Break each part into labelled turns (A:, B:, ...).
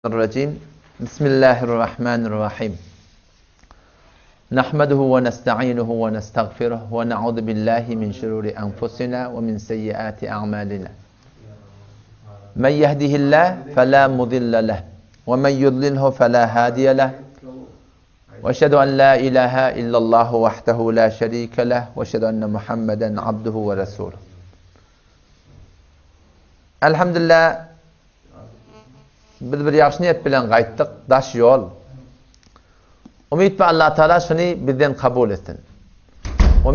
A: الرجيم بسم الله الرحمن الرحيم نحمده ونستعينه ونستغفره ونعوذ بالله من شرور أنفسنا ومن سيئات أعمالنا من يهده الله فلا مضل له ومن يضلله فلا هادي له وأشهد أن لا إله إلا الله وحده لا شريك له وأشهد أن محمدا عبده ورسوله الحمد لله Biz bir yaxşı niyet bilen qaytdık, daş yol. Umid ve Allah Teala şunu bizden kabul etsin. O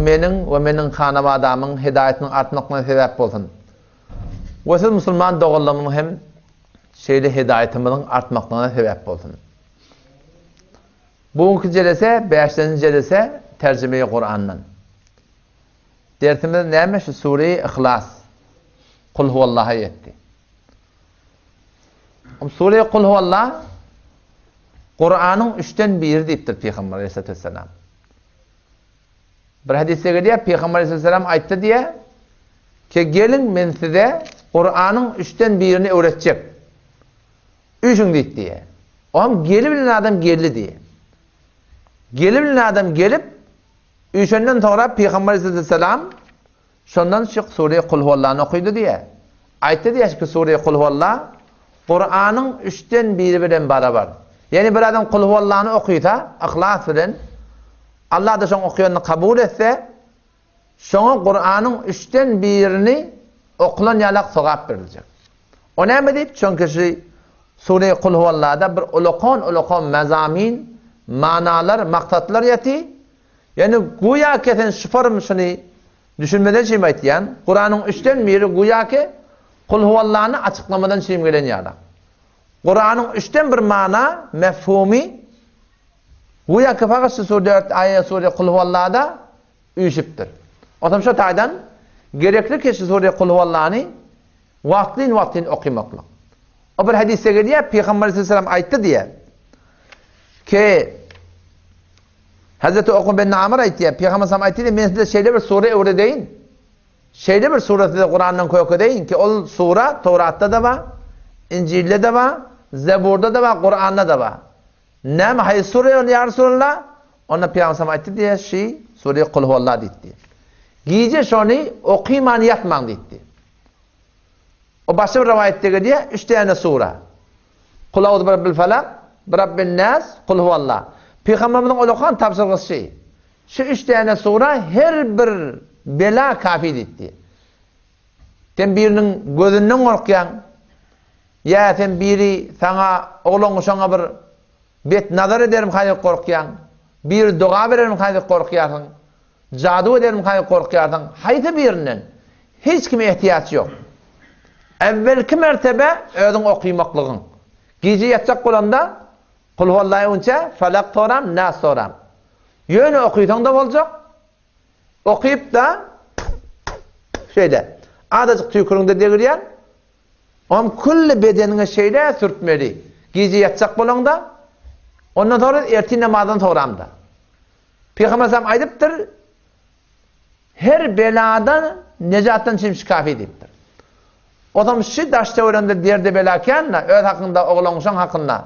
A: menin hanavadamın hidayetinin artmakına sebep olsun. Ve siz Müslüman doğullamın hem şeyli hidayetimizin artmakına sebep olsun. Bugünkü celese, 5. celese tercüme-i Kur'an'dan. Dersimiz neymiş? Sure-i İhlas. Kul huvallaha yetti. Sure-i Kul huvallah Kur'an'ın 3'ten 1 deyiptir Peygamber Aleyhisselatü Vesselam. Bir hadise geliyor, Peygamber Aleyhisselatü Vesselam ayıttı diye ki gelin ben size Kur'an'ın 3'ten 1'ini öğretecek. Üçün deyip diye. O gelip bilen adam geldi diye. Gelip bilen adam gelip üçünden sonra Peygamber Aleyhisselatü Vesselam şondan çık Sure-i Kul huvallah'ını okuydu diye. Ayıttı diye ki Sure-i Kul huvallah Kur'an'ın 3'ten 1'i bilen beraber. Yani bir adam Kul huvallah'ını okuysa, ihlas bilen, Allah da şonu okuyanını kabul etse, şonu Kur'an'ın 3'ten 1'ini okulan yalak sogap verilecek. O ne mi deyip? Çünkü Sure-i Kul huvallah'da bir ulukon mezamin, manalar, maksatlar yeti. Yani güya ki sen şıfarmışını düşünmeden şey mi aytiyan? Kur'an'ın 3'ten 1'i güya ki Kul huvallah'ını açıklamadan şeyim gelen yada. Kur'an'ın 3'ten 1 mana, mefhumi, bu yakı fakat Sure 4 ayet Sure Kul huvallah'da üşüptür. O zaman şu taydan gerekli ki Sure Kul huvallah'ını vaktin okumakla. O bir hadise geliyor, Peygamber Aleyhisselam ayıttı diye ki Hazreti Okun ben Amr ayıttı ya, Peygamber Aleyhisselam ayıttı diye ben size şeyde bir sure öğredeyin. Şeyde bir sureti Kur'an'dan koyuyor deyin ki o sure Tevrat'ta da var, İncil'de de var, Zebur'da da var, Kur'an'da da var. Ne mi? Hayır sure ya Resulullah? Ona Peygamber ayıttı diye Sure-i Kul huvallah deyildi. Giyce şunu okuyman yatman deyildi. O başka bir rivayette geliyor 3 tane sure. Kul a'udhu birabbil felak, birabbin nas, Kul huvallah. Peygamberimizin ulukan tavsiyesi şu 3 tane sure her bir bela kafi deyildi. Sen birinin gözünden korkuyan, ya sen biri sana oğlun sana bir bet nazar ederim hayır korkuyan, bir dua veririm hayır korkuyarsın, cadu ederim hayır korkuyarsın, haydi birinden hiç kime ihtiyaç yok. Evvelki mertebe özün okuymaklığın. Gece yatacak olanda Kul huvallahi önce felak soram, nas soram. Yönü okuysan da olacak. Okuyup da şeyde adacık tüküründe deviriyen külli bedenine şeyle sürtmeli. Gece yatacak bolanda ondan sonra erti namazdan sonra da. Peygamber Aleyhisselam aydıptır her beladan necattan çimşi kafi deyiptir. O zaman şu daşta öğrende derde belaken öz hakkında oğlanmışan hakkında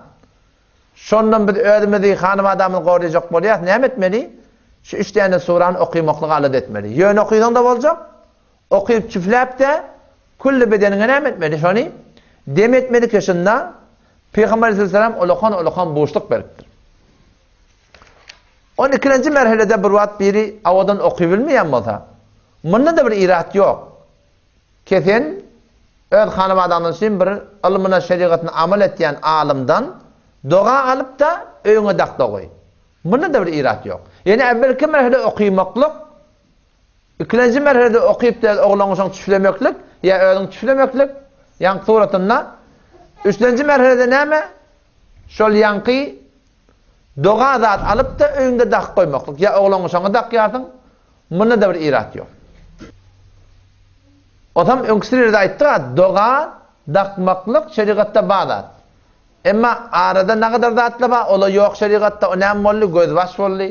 A: şondan bir ödümedi hanım adamını koruyacak boluyat ne etmeli? Şu 3 tane suranı okuymaklığı alet etmeli. Yön okuysan da olacak. Okuyup çiftləp de külli bedenine ne etmeli? Şunu demetmeli ki şunda Peygamber Aleyhisselam ulukan boşluk veriptir. 12. merhalede bir vaat biri avadan okuyabilmeyen olsa bunda da bir irat yok. Kesin öz hanım adamın için bir ilmine şeriatına amel ettiyen alimdan dua alıp da öğüne dakta koy. Bunda da bir irat yok. Yani evvelki merhalede okuymaklık, 2. merhalede okuyup da oğlanmışan tüflemeklik, ya özün tüflemeklik, yankı suratında. 3. merhalede ne mi? Şol yankı, doğa zat alıp da öğünde dak koymaklık. Ya oğlanmışanı dak yarsın, bunda da bir irat yok. O zaman önküsüleri de ayıttı, doğa dakmaklık şeriatta bağlat. Ama arada ne kadar zatla var, ola yok şeriatta, önemli oldu, göz baş oldu,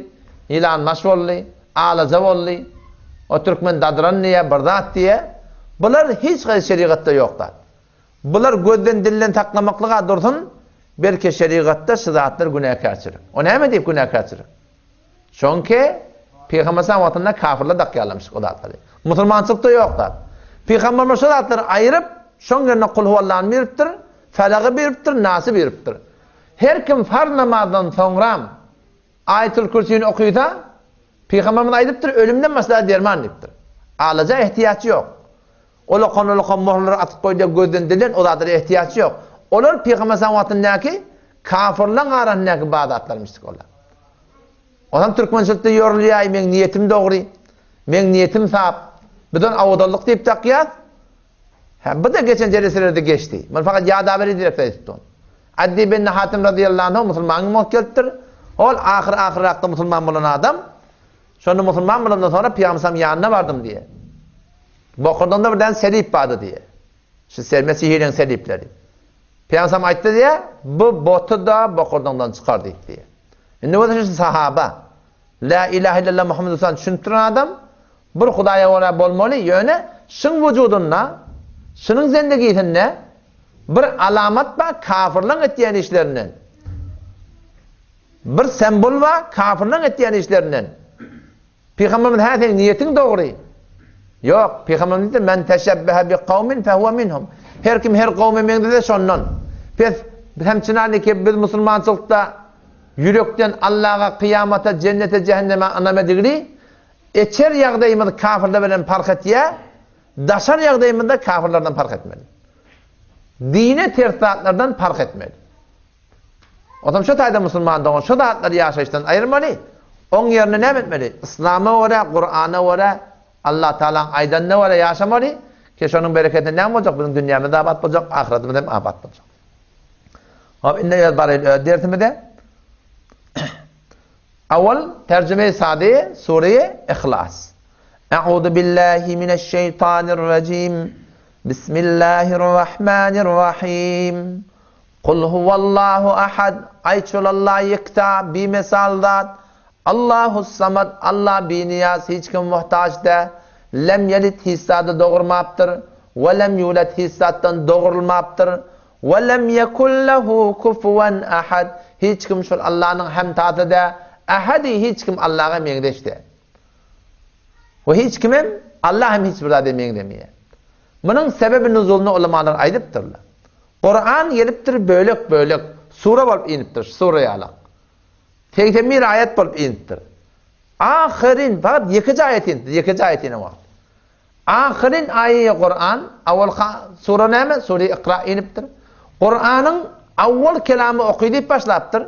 A: ilan baş oldu, ağlaza oldu, o Türkmen dadran diye, bardat diye, bunlar hiç şeriatta yoklar. Bunlar gözden dillen taklamaklığa dursun, belki şeriatta şu zatlar günahkarçılık. O näme deyip günahkarçılık? Çünkü Peygamber sallallahu kafirler dakyalamış o zatları. Musulmançılıkta yok da. Peygamber şu zatları ayırıp şoňa kul huwallah'ı beripdir, Felagı beripdir, Nas'ı beripdir. Her kim farz namazdan soňra Ayetul Kürsi'ni okuyda Peygamberimiz aydypdyr, ölümden başga derman dipdir. Alaja ihtiýaçy yok. Ola konulan mohrları atıp koydu gözden dilen o zatlara ihtiýaçy yok. Olar Peygamber sallallahu kafirlaň arasyndaky ibadatlarmyşdyk olar. Adam Türkmençilikde yorulýar, men niýetim dogry, men niýetim sap. Bidan awdallyk diýip takýat. Ha, bu da geçen jereselerde geçti. Men fakat ýada-beri direkt aýtdym. Addi bin Hatim radıyallahu anh musulman mokkeldir. Ol ahir wagtda musulman bolan adam. Şonu musulman bolandan sonra Peygamber ýanyna bardım diye. Bokurdan da birden selip bardy diye. Şu Mesihiylerin selipleri. Peygamber aýtdy diye, bu botu da bokurdan çykar diye. Indi bu da şu sahaba. La ilahe illallah Muhammed Rasulullah düşüntiren adam bir Hudaýa wara bolmaly, ýöne şuň wujuduna, şunyň zendegiýetine bir alamat ba kafirliň etýän işlerinden. Bir sembol ba kafirliň etýän işlerinden. Peygamberimiz häzin niýetiň dogry. Ýok, Peygamberimiz diýdi men teşebbehe bi kavmin fehuve minhum. Her kim her kavme meňde şondan. Biz hemçinani ki biz musulmançylykda yürekden Allah'a, kıyamata, cennete, cehenneme anamedigri eçer ýagdaýymyzda kafirler bilen fark etýär, daşar ýagdaýymyzda kafirlerden fark etmeli. Dine tertatlardan fark etmeli. Adam şu taýda musulmandan şu zatlar ýaşaşdan aýyrmaly. Oň ýerine näme etmeli? İslama wara, Qur'ana wara, Allah Taala aýdanna wara ýaşamaly. Ki şonuň bereketine näme boljak? Biziň dünýämizde abat boljak, ahiretimizde hem abat boljak. Hop inde ýazbary dersimizde Awal tercüme-i sade Sure-i İhlas. Euzu billahi mineşşeytanirracim. Bismillahirrahmanirrahim. Kul huvallahu ahad. Ayçulallah yekta bi mesaldat. Allahus samad. Allah bi niyaz hiç kim muhtaç da. Lem yelit hissadı doğurmaptır. Ve lem yulet hissattan doğurulmaptır. Ve lem yekullahu kufuven ahad. Hiç kim şol Allah'ın hemtatı da. Ahadi hiç kim Allah'a meňdeşdi. Ve hiç kimim Allah hem hiç bir zat meňdemeýär. Bunun sebebi nuzulunu ulamalar aýdypdyrlar. Kur'an gelipdir bölek sura bolup inipdir, sura alaq. 81 ayet bolup inipdir. Ahirin fakat 2 ayet inipdir, 2 ayetine var. Ahirin aýy Kur'an awal sura näme? Sura Iqra inipdir. Kur'anyň awal kelamy okuýdyp başlapdyr.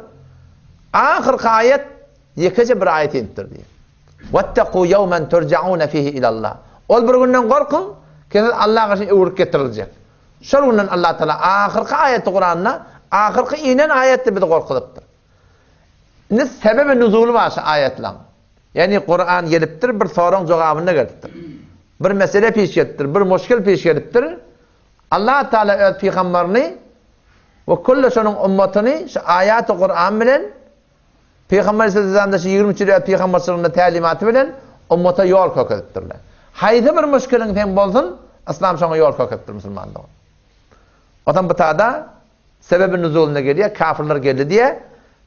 A: Ahirki ayet 2 bir ayet inipdir diýär. Wattaqu yawman turja'una fihi ila Allah. Ol bir günden gorkun, kenet Allah'a şeýle öwürip getiriljek. Şol günden Allah Taala ahirki ayeti Kur'anna, ahirki inen ayetde bizi gorkudypdyr. Ne sebebi nuzulu var şu ayetler. Yani Kur'an gelipdir bir soraň jogabyny gelipdir. Bir mesele peş gelipdir, bir muşkil peş gelipdir. Allah Taala öz peygamberini ve kullu şonuň ummatyny şu ayat-ı Kur'an bilen Peygamber sallallahu aleyhi ve sellem 23 ayet Peygamber sallallahu aleyhi ve sellem talimaty bilen ummata ýol köketdirler. Haýda bir müşkiliň hem bolsun, İslam şoňa ýol köketdir musulmanlar. Adam bu taýda sebebi nuzuluna gelýär, kafirler geldi diýe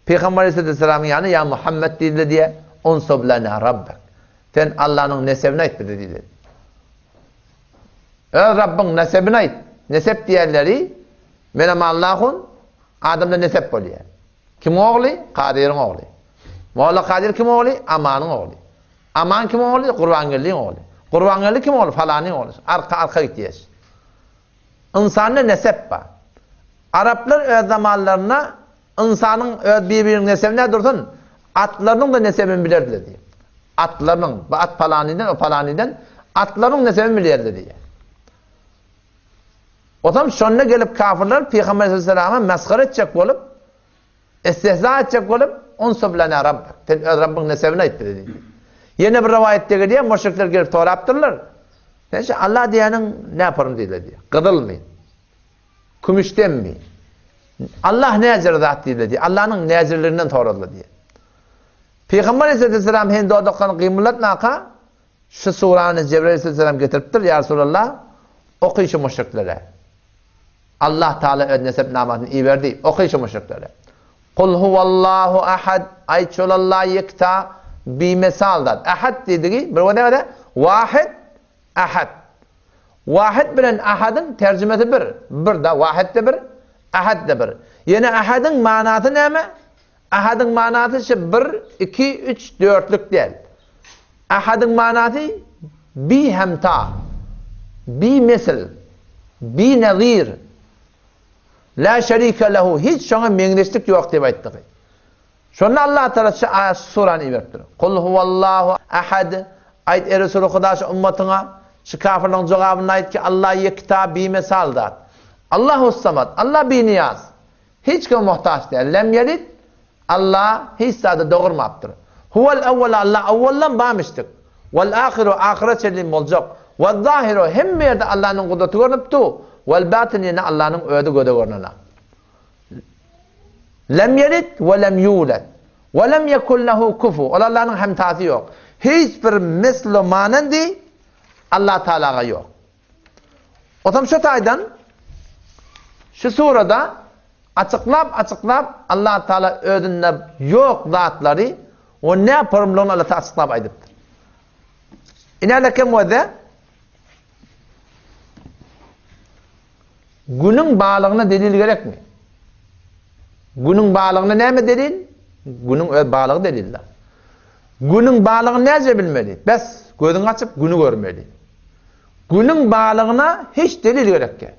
A: Peygamber sallallahu aleyhi ve sellem ýany ya Muhammed diýdi diýe unsub lana rabbak. Sen Allah'ın nesebini aýt diýdi. Ey Rabbin nesebini aýt. Nesep diýerleri menem Allah'ın Adamda nesep bolýar. Kim ogly? Qadir'in ogly. Mawla Qadir kim ogly? Amanyň ogly. Aman kim ogly? Gurbangirliň ogly. Gurbangirli kim ogly? Falanyň ogly. Arka gitýär. İnsanda nesep bar. Araplar öz zamanlaryna insanyň öz bir-biriniň nesebine dursun, atlarynyň da nesebini bilerdiler diýär. Atlarynyň, bu at falanydan, o falanydan atlarynyň nesebini bilerdi diýär. Otam şonda gelip kafirler Peygamber sallallahu aleyhi ve sellem'e meskere etjek bolup, istihza etjek bolup, unsub lana rabbak. Sen öz Rabbin nesebini aýt dedi. Ýene bir rivayetde gelýär, müşrikler gelip sorapdyrlar. Sen Allah diýeniň ne yaparım diýdiler. Gyzylmy. Kümüşdenmi? Allah näzir zat diýdiler. Allah'ın näzirlerinden soradylar diýär. Peygamber sallallahu aleyhi ve sellem hen dodakan gymlat naqa şu surany Cebrail sallallahu aleyhi ve sellem getiripdir. Ya Resulallah, okuy şu müşriklere. Allah Teala öz nesep namatını iyi verdi. Okuyuşu müşriklere. Kul huvallahu ahad. Ayet şolallah yekta. Bir mesaldan. Ahad dediği bir vade vahid ahad. Vahid bilen ahadın tercümesi bir. Bir de vahid de bir. Ahad de bir. Yani ahadın manatı ne mi? Ahadın manatı şu 1, 2, 3, 4'lük değil. Ahadın manatı bir hemta. Bir mesil. Bir nazir. La şerike lehu. Hiç şuna mengileşlik yok diye ayettik. Şunu Allah Teala şu ayet suranı verdi. Kul huvallahu ahad. Ayet Resulü Huda şu ümmetine şu kafirlerin cevabını ayet ki Allah yekta bir mesaldat. Allahu samad. Allah bir niyaz. Hiç kim muhtaç değil. Lem yelid. Allah hiç sadı doğurmaptır. Huvel evvel Allah evvelden bağmıştık. Vel ahiru ahiret çelim olacak. Vel zahiru hem yerde Allah'ın kudreti görünüptü. Vel batın yine Allah'ın ödü göde görününe. Lem yelid ve lem yulad. Ve lem yekun lehu kufu. Allah'ın hemtası yok. Hiçbir Müslümanın değil Allah Teala'ya yok. O zaman şu taydan şu surada açıklap Allah Teala ödünde yok zatları o ne yaparım onu Allah açıklap aydıptır. İnelekem vede günün bağlığına delil gerek mi? Günün bağlığına ne mi delil? Günün bağlığı deliller. Günün bağlığını nece bilmeli? Bes gözün açıp günü görmeli. Günün bağlığına hiç delil gerek ki.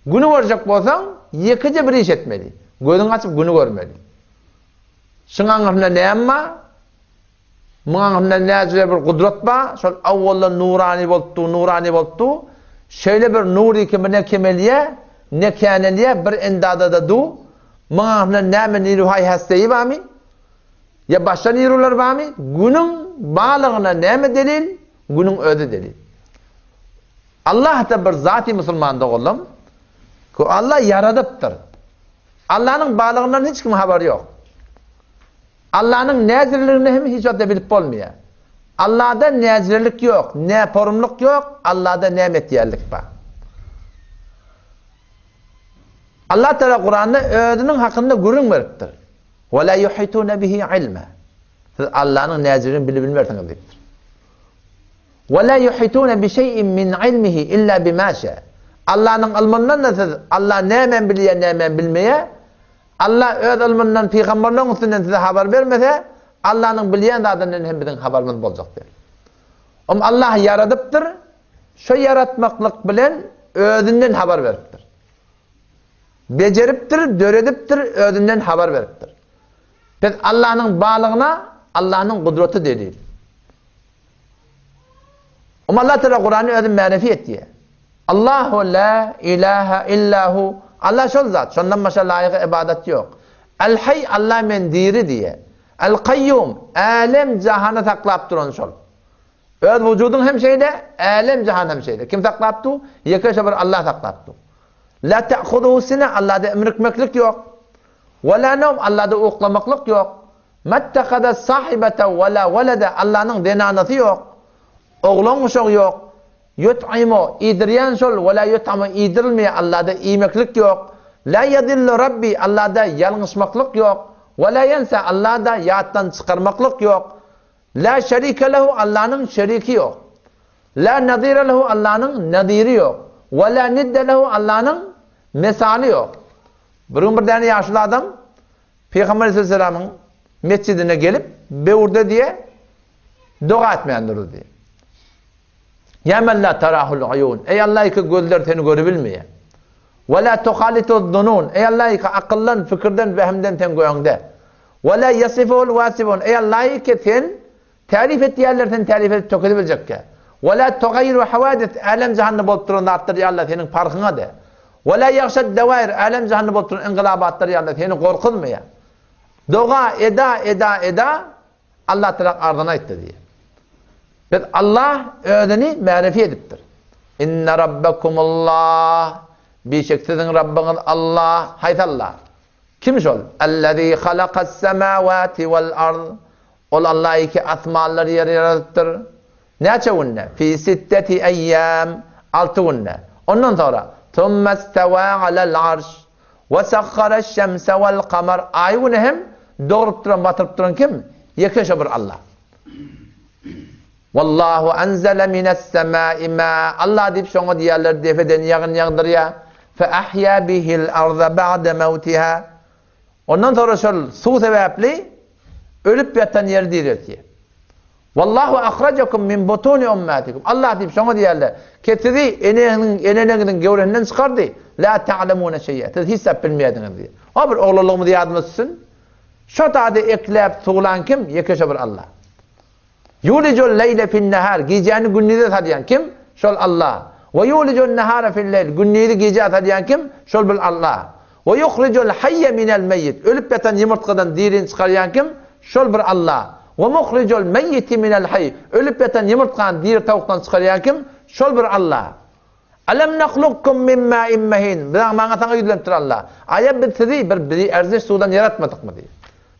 A: Günü görecek bolsan ikinci bir iş etmeli. Gözün açıp günü görmeli. Şunun anlamında ne ama? Bunun anlamında nece bir kudret ba? Şol avvalla nurani boltu. Şöyle bir nuri ki ne kemeliye, ne kâneliye bir endada da du. Bunun anlamında ne mi niruhay hasteyi ba mi? Ya başka nirular var mı? Günün bağlığına ne mi delil? Günün öde delil. Allah da bir zat-ı Müslüman'da oğlum. Ki Allah yaradıptır. Allah'ın bağlığından hiç kim haberi yok. Allah'ın nezirliğini hem hiç öde bilip olmuyor. Allah'da nezirlik yok, ne porumluk yok, Allah'da nimetiyerlik var. Allah Teala Kur'an'da ödünün hakkında gurun veriptir. وَلَا يُحِيطُونَ بِهِ عِلْمًا. Siz Allah'ın nezirini bilmersiniz deyiptir. وَلَا يُحِيطُونَ بِشَيْءٍ مِنْ عِلْمِهِ إِلَّا بِمَا شَاءَ. Allah'ın ilminden de siz Allah nemen biliyor, nemen bilmeye, Allah öz ilminden peygamberlerin üstünden size haber vermese, Allah'ın bilen zatından hem bizim haberimiz olacaktır. Ama Allah yaradıptır, şu yaratmaklık bilen özünden haber veriptir. Beceriptir, dörediptir, özünden haber veriptir. Biz Allah'ın bağlığına Allah'ın kudreti delil. Ama Allah Teala Kur'an'ı özün marifi etti. Allahu la ilahe illahu. Allah şol zat. Şondan başka layık ibadet yok. El hay Allah men diri diye. El kayyum. Alem cahana taklap duran şol. Öz vücudun hem şeyde, alem cahan hem şeyde. Kim taklaptı? Yekâşe bir Allah taklaptı. La ta'khuduhu sine. Allah'da emrikmeklik yok. Ve la nevm. Allah'da uklamaklık yok. Mettekada sahibete ve la velede. Allah'ın denanatı yok. Oğlan uşak yok. Yut'imu idriyan şol ve la yut'imu idrilmeye. Allah'da iyimeklik yok. La yadillu Rabbi. Allah'da yalnızmaklık yok. Ve la yense. Allah'da yattan çıkarmaklık yok. La şerike lehu. Allah'ın şeriki yok. La nadire lehu. Allah'ın nadiri yok. Ve la nidde lehu. Allah'ın mesali yok. Bir tane yaşlı adam Peygamber Aleyhisselam'ın mescidine gelip beurde diye dua etmeyen durdu diye. Ya men la tarahul uyun. Ey Allah ki gözler seni görebilmiyor. Ve la tuhalitu zunun. Ey Allah ki akıllan, fikirden, vehmden sen göğünde. Ve la yasiful vasifun. Ey Allah ki sen tarif ettiği yerlerden tarif edip çok edebilecek ki. Ve la tugayiru havadis. Alem cehennem olup durun arttır ya Allah senin farkına de. Ve la yakşad devair. Alem cehennem olup durun ingılabattır ya Allah seni korkutmuyor. Dua eda Allah Teala ardına etti diye. Biz Allah ödeni marifi ediptir. İnne rabbekumullah. Bir şek sizin Rabbiniz Allah. Hayt Allah. Kimmiş ol? Ellezî halakas semâvâti vel ard. Ol Allah ki asmanları yer yarattır. Ne açıvunne? Fî sitteti eyyâm. 6 günne. Ondan sonra ثم استوى على العرش وسخر الشمس والقمر. Ayını hem doğrup duran, batırıp duran kim? Yekşe bir Allah. Vallahu anzala minas semai ma. Allah deyip şoňa diýerler defeden ýagyn ýagdyrýa. Fa ahya bihil arda ba'da mautiha. Ondan sonra şol suw sebäpli ölüp ýatan ýer diýerler. Vallahu akhrajakum min butuni ummatikum. Allah deyip şoňa diýerler. Ketidi eneniňiň göwreninden çykardy. La ta'lamuna şeý'a. Siz hesap bilmeýärdiňiz diýer. O bir oglanlygymy diýýärmisiniz? Şo taýda ekläp tugulan kim? Yekşe bir Allah. Yulicul leyle fin nehar. Geceni gündüze tadyan kim? Şol Allah. Ve yulicul nehara fil leyl. Gündüzü gece tadyan kim? Şol bil Allah. Ve yukhrijul hayye minel meyyit. Ölüp yatan yumurtkadan dirin çıkaryan kim? Şol bir Allah. Ve mukhrijul meyyiti minel hayy. Ölüp yatan yumurtkadan diri tavuktan çıkaryan kim? Şol bir Allah. Alam nakhluqkum min ma'in mahin. Bilen maňa taňa ýüzlenip dur Allah. Aýa bitdi bir erziş suwdan yaratmadyk mı diýer.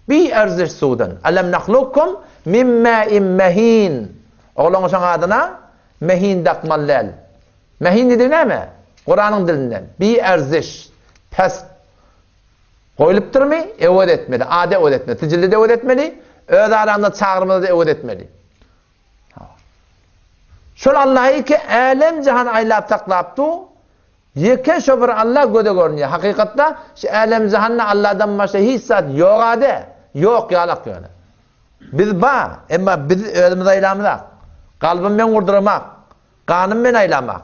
A: Bir erziş suwdan. Alam nakhluqkum min ma'in mahin. Oğlan şoň adyna mehin dakmallal. Mehin diýdi näme? Qur'anyň dilinden. Bir erziş pes goýulyp durmy? Ewet etmeli. Ade ewet etmeli. Tijillide ewet etmeli. Öz aranda çağırmada ewet etmeli. Şol Allah'ı ki alem cihan aylap taklaptu. Yeke şo bir Allah göde görünüyor. Hakikatta şu alem cihanna Allah'dan başka hiç zat yok ade. Yok yalak yani. Biz ba, ama biz özümüz aylamıdak. Kalbim ben vurdurmak. Kanım ben aylamak.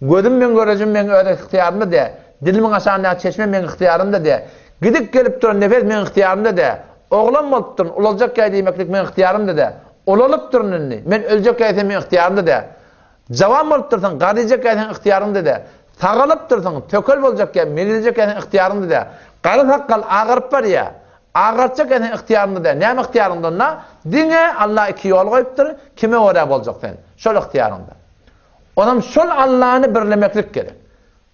A: Gözüm ben göreceğim ben öyle ihtiyarımda de. Dilimin aşağına çeşmem ben ihtiyarımda de. Gidip gelip duran nefes ben ihtiyarımda de. Oğlan mı olub durun, olacak gaydi yemeklik ben ihtiyarımda de. Olup durun inni. Men ölecek gaydi ben ihtiyarımda de. Cavan olup dursan, qarayacak gaydi ihtiyarımda de. Tağılıp dursan, tökel olacak gaydi, menilecek gaydi ihtiyarımda de. Qarı hakkal ağırıp var ya. Ağırtacak gaydi ihtiyarımda de. Neyem ihtiyarımda ona? Dine Allah iki yol koyuptur. Kime oraya olacak sen? Şol ihtiyarımda. Onam şol Allah'ını birlemeklik gerek.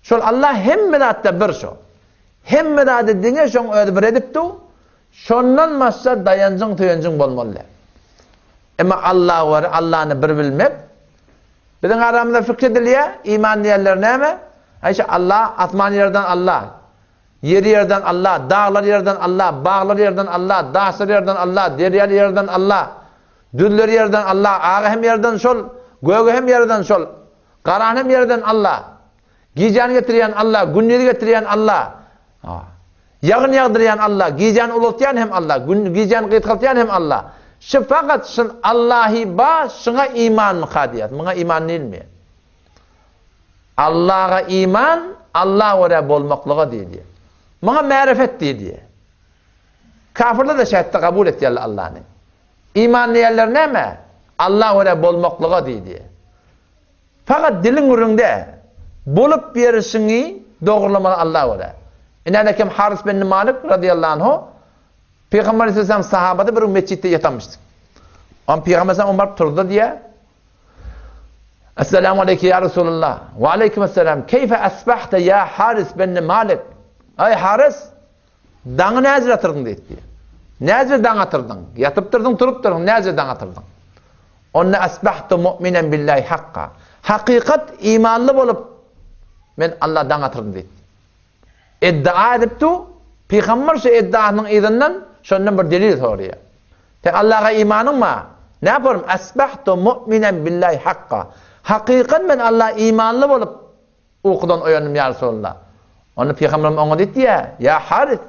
A: Şol Allah hem medatta bir şol. Hem medatta dine şon öyle bir edipdi. Şondan başka dayancın tüyencin bolmalı. Ama Allah var, Allah'ını bir bilmek. Bizim aramızda fikrediliyor, iman diyenler ne mi? İşte Allah, atman yerden Allah, yeri yerden Allah, dağlar yerden Allah, bağlar yerden Allah, dağsır yerden Allah, derya yerden Allah, düller yerden Allah, ağı hem yerden şol, göğü hem yerden şol, karan hem yerden Allah, giyeceğini getiriyen Allah, gündüzü getiriyen Allah, yağın yağdırayan Allah, giyeceğini ulutayan hem Allah, giyeceğini kıytkaltayan hem Allah. Şu fakat şun Allahi ba, şuna iman mukadiyat, buna iman ilmi. Allah'a iman, Allah oraya bolmaklığa diye. Buna marifet diye. Kafirler de şahitte kabul ettiler Allah'ını. İman diyenler ne mi? Allah oraya bolmaklığa diye. Fakat dilin üründe bolup birisini doğrulamalı Allah oraya. İnane kim Haris bin Malik radıyallahu anhu Peygamber Aleyhisselam sahabada bir mescitte yatamıştı. Ama Peygamber Aleyhisselam Ömer turdu diye Esselamu aleyke ya Resulullah ve aleykümselam keyfe asbahte ya Haris bin Malik. Ay Haris dağı ne azir atırdın dedi. Ne azir dağı atırdın? Yatıp durdun turup durdun ne azir dağı atırdın? Onne asbahtu mu'minen billahi hakka. Hakikat imanlı olup ben Allah'dan atırdım dedi. İddia edipti Peygamber şu iddianın izinden şundan bir delil soruyor. Tek Allah'a imanın mı? Ne yaparım? Asbahtu mu'minen billahi hakka. Hakikat ben Allah'a imanlı olup okudan uyandım ya Resulullah. Onu Peygamberim ona dedi ya Haris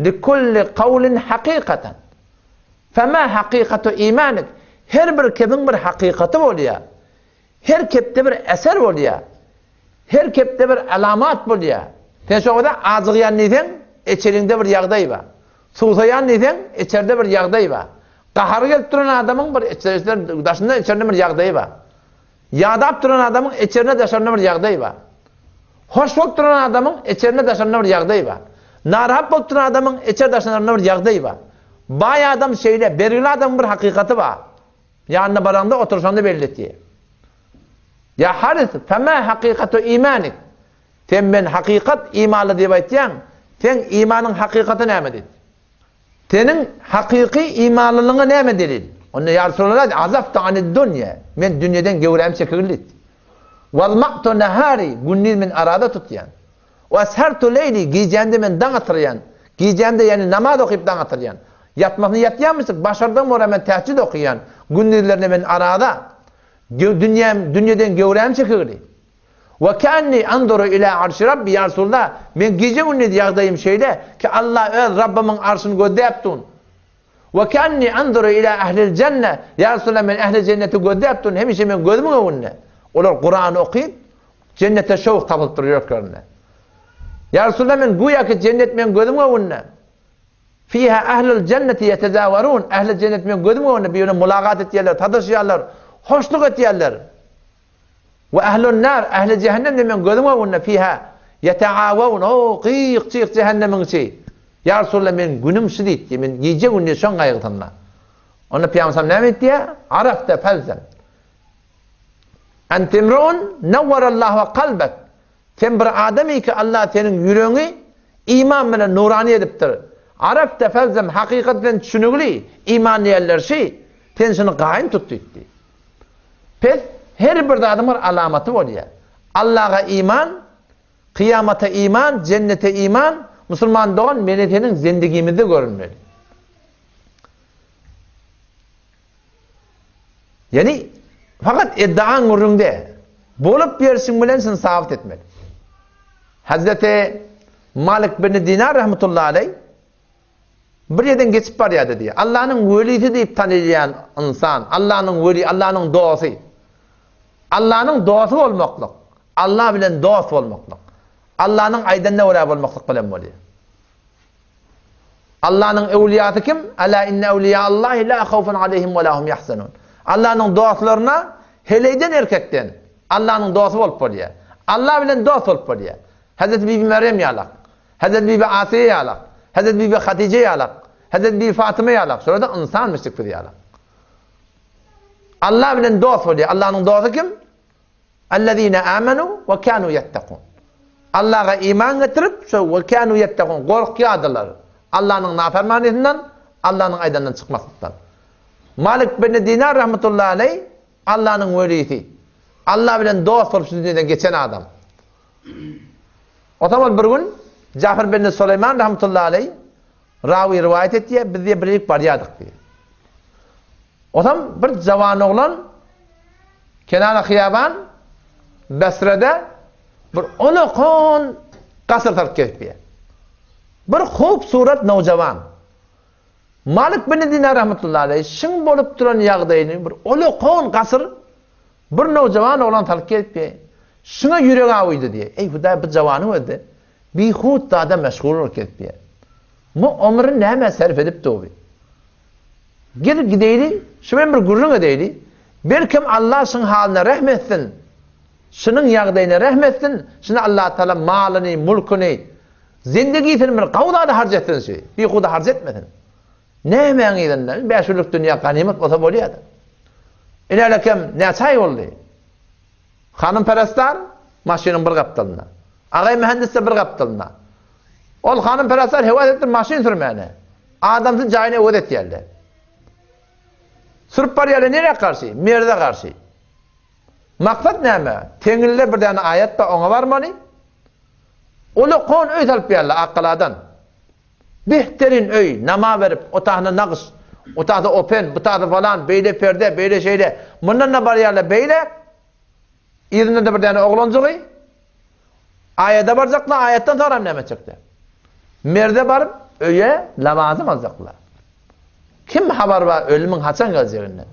A: likulli kavlin hakikaten. Fema hakikatu imanik. Her bir kepin bir hakikati oluyor. Her kepte bir eser oluyor. Her kepte bir alamat oluyor. Sen şoňada azgıyan neden? İçerinde bir yağday var. Susayan neden? İçeride bir yağday var. Qaharı gelip duran adamın bir içerisinde daşında içerinde bir yağday var. Yağdap duran adamın içerinde daşında bir yağday var. Hoş bolup duran adamın içerinde daşında bir yağday var. Narahat bolup duran adamın içeride daşında bir yağday var. Bay adam şeyle, belirli adamın bir hakikati var. Yanına baranda oturuşanda belli etti. Ya Haris, fema hakikatu imanik. Sen ben hakikat imanlı diye aytyan, sen imanın hakikati näme dedi? Senin hakiki imanlılığına näme delil? Onu ya Resulullah azafta anid dunya. Men dünyadan gevräm çekildi. Valmaqtu nahari gündüz men arada tutyan. Ve sertu leyli gecende men dağıtıryan. Gecende yani namaz okuyup dağıtıryan. Yatmakını yatyanmıştık. Başardan sonra men teheccüd okuyan. Gündüzlerine men arada. Dünyadan gövrem çıkırdı. Ve kenni anduru ila arşi Rabbi ya Resulullah. Men gece gündüz yağdayım şeyde ki Allah öz Rabbimin arşını göddeptun. Ve kenni anduru ila ehlil cennet. Ya Resulullah men ehli cenneti göddeptun. Hemişe men gözümün önüne. Olar Kur'an okuyup cennete şevk tapıp duruyor körüne. Ya Resulullah men güya ki cennet men gözümün önüne. Fiha ehlul cenneti yetezavarun. Ehli cennet men gözümün önüne birbirine mulakat etiyerler, tadışıyarlar, hoşluk etiyerler. Ve ehlun nar, ehli cehennem de men gözümün önüne fiha yeteavavun. O qiyq çiq cehennemin şey. Ya Resulullah men günüm şu deydi. Men gece gündüz son kaygıtanla. Onu Peygamber ne etti ya? Arafta felzen. Entemrun nevvarallahu kalbek. Sen bir ademi ki Allah senin yüreğini iman bilen nurani ediptir. Arafta felzem hakikaten düşünügli iman yerler şey. Sen şunu qaim tuttu etti. Pes her bir adamın alamatı oluyor. Allah'a iman, kıyamata iman, cennete iman, Müslüman doğan milletenin zindigimizde görünmeli. Yani fakat iddian urrunde bolup bersin bilen sen sabit etmeli. Hazreti Malik bin Dinar rahmetullahi aleyh bir yerden geçip baryadı diye. Allah'ın velisi deyip tanıyan insan, Allah'ın veli, Allah'ın doğası. Allah'ın doğası olmaklık. Allah bilen dost olmaklık. Allah'ın aydınına uğrayıp olmaklık bilen oluyor. Allah'ın evliyatı kim? Ala inne evliyaallahi la khawfun aleyhim ve lahum yahzanun. Allah'ın dostlarına heleyden erkekten Allah'ın dostu olup oluyor. Allah bilen dost olup oluyor. Hazreti Bibi Meryem yalak, Hazreti Bibi Asiye yalak, Hazreti Bibi Hatice yalak, Hazreti Bibi Fatıma yalak. Sonra da insan müşrik yalak. Allah bilen dost oluyor. Allah'ın dostu kim? Ellezine amenu ve kanu yettekun. Allah'a iman getirip ve kanu yettekun. Korkuyadılar. Allah'ın nafermaniyetinden, Allah'ın aydından çıkmaktan. Malik bin Dinar rahmetullahi aleyh Allah'ın velisi. Allah bilen dost olup dünyada geçen adam. O zaman bir gün Cafer bin Süleyman rahmetullahi aleyh ravi rivayet etti ya biz de birlik baryadık diye. O zaman bir cavan oğlan Kenan-ı Hiyaban Basra'da bir uluqon kasır tark etdi. Bir xo'p-surat navcavan. Malik bin Dinar rahmetullahi aleyh şın bolup duran yağdayını bir uluqon kasır bir navcavan oğlan tark etdi. Şuna yüreği avıydı diye. Ey Huda bir cavanı öldü. Bir hut da meşgul olup etdi. Mu ömrünü neme sarf edip doğru. Gidip gideydi, şöyle bir gurrun edeydi. Belkim Allah şun haline rahmetsin. Şunun yağdayına rahmetsin. Şuna Allah Teala malını, mulkunu, zindigisini bir kavda harcetsin şey. Bir kuda harcetmedin. Ne hemen idin? Beşuluk dünya ganimet olsa boluyordu. İlerlekem ne çay oldu? Hanımperestler maşinin bir kaptalına. Ağay mühendis de bir kaptalına. Ol hanımperestler hevat ettir maşin sürmeyene. Adamsın cayine hevat et yerler. Sırp bariyeli nereye karşı? Merde karşı. Maksat ne mi? Tengille bir tane ayet da ona var mı? Onu kon öy talp yerler akkaladan. Behterin öy, nama verip, otağına naqış, otağda open, butağda falan, beyle perde, beyle şeyle. Bundan ne bariyerler beyle? İzinde de bir tane oğlancığı. Ayete baracaklar, ayetten sonra ne çıktı? Merde barıp, öye lamazım alacaklar. Kim haber var ölümün haçan geleceğinden?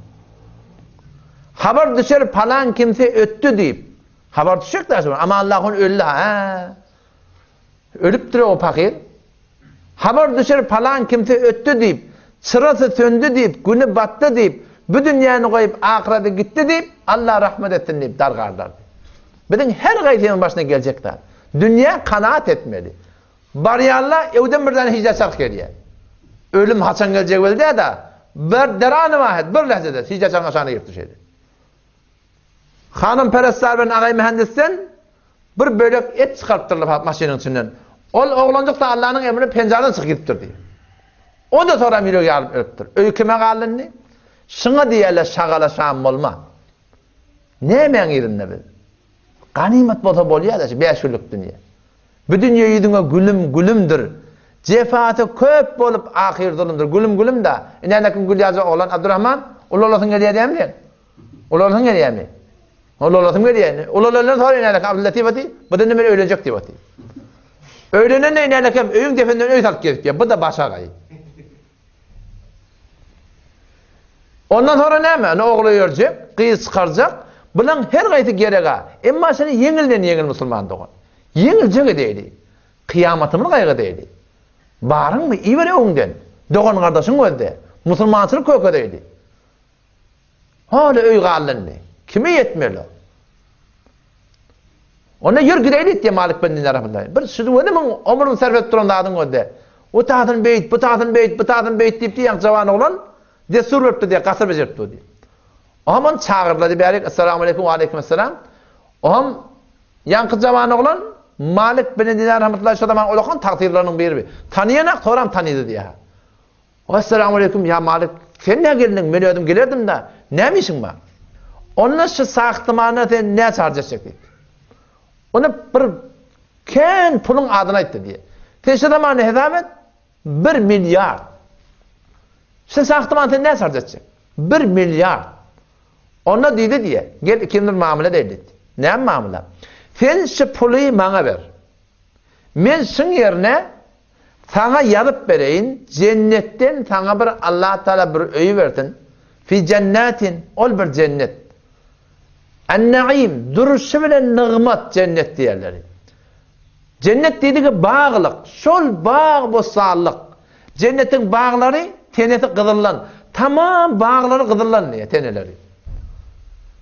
A: Haber düşer falan kimse öttü deyip. Haber düşecek de sonra ama Allah'ın öldü ha. Ölüp duruyor o fakir. Haber düşer falan kimse öttü deyip. Sırası söndü deyip, günü battı deyip, bu dünyanı koyup ahirete gitti deyip Allah rahmet etsin deyip dargarlar. Bizim her gayetin başına gelecekler. Dünya kanaat etmeli. Bariyarla evden birden hicret şart geliyor. Ölüm haçan gelecek belli de bir deranı vahed bir lehzede hicret şart aşağına girip düşeydi. Hanım perestler ben ağay mühendisten bir bölük et çıkarttırılıp maşinin içinden. Oğlancık da Allah'ın emrini pencereden çıkıptır diye. O da sonra milyoyu alıp öptür. Öyküme kaldın ne? Şuna diyeyle şagalaşan olma. Ne hemen yerinde bil? Ganimet bolsa bolýar da 5 günlük dünýä. Bu dünýä ýüzüňe gülümdir. Cefaty köp bolup ahir zulümdir. Gülüm da. Nänekin gül ýazy olan Abdurrahman, ulalasyň gelýärmi? Ulalasyň gelýärmi? Ulalasyň gelýärmi? Ulalasyň sonra nänek Abdullatif ati, bu da näme öýlenjek diýip ati. Öýlenen nänekem öýüň defenden öý salyp gelip, bu da başa gaý. Ondan sonra näme? Ana ogly ýörjek, gyz çykarjak. Bulan her gaýty gerege. Emma seni yeňilden yeňil musulman dogan. Yeňiljek edýdi. Kıyamatymyň gaýgy edýdi. Barıňmy iwere öňden? Dogan gardaşyň öldi. Musulmançylyk kökedeydi. Hala öý gallandy. Kime yetmeli? Ona ýür gireýlik diýe Malik bin Dinar rahmetullahi. Bir şudy öňe men ömrüni sarf etip duran adyň öldi. O taýdan beýt, bu taýdan beýt diýip diýen jawan oglan desur beripdi diýe gasar bejeripdi diýe. Aman çağırladı bärik assalamu alaykum wa alaykum assalam. Oham ýanky jawan oglan Malik bin Dinar rahmetullahi şodaman olakan takdirlerining biri. Tanıyanak soram tanıydı diye. Assalamu alaykum ya Malik. Sen ne geldin? Men ödüm gelerdim da. Näme işin var? Onun şu sahtymana sen ne çarjacak dedi. Onu bir ken pulun adını aytdı diye. Sen şodaman hesap 1 milyar. Sen sahtymana sen ne çarjacak? 1 milyar. Ona dedi diye. Gel ikindir muamele dedi. Ne muamele? Sen şu pulu bana ver. Men şun yerine sana yazıp bereyim. Cennetten sana bir Allah Teala bir öýü verdin. Fi cennetin ol bir cennet. En-naim duruşu bilen nigmat cennet diýerleri. Cennet dediği bağlık. Şol bağ bu sağlık. Cennetin bağları teneti kızıllan. Tamam bağları kızıllan diye teneleri.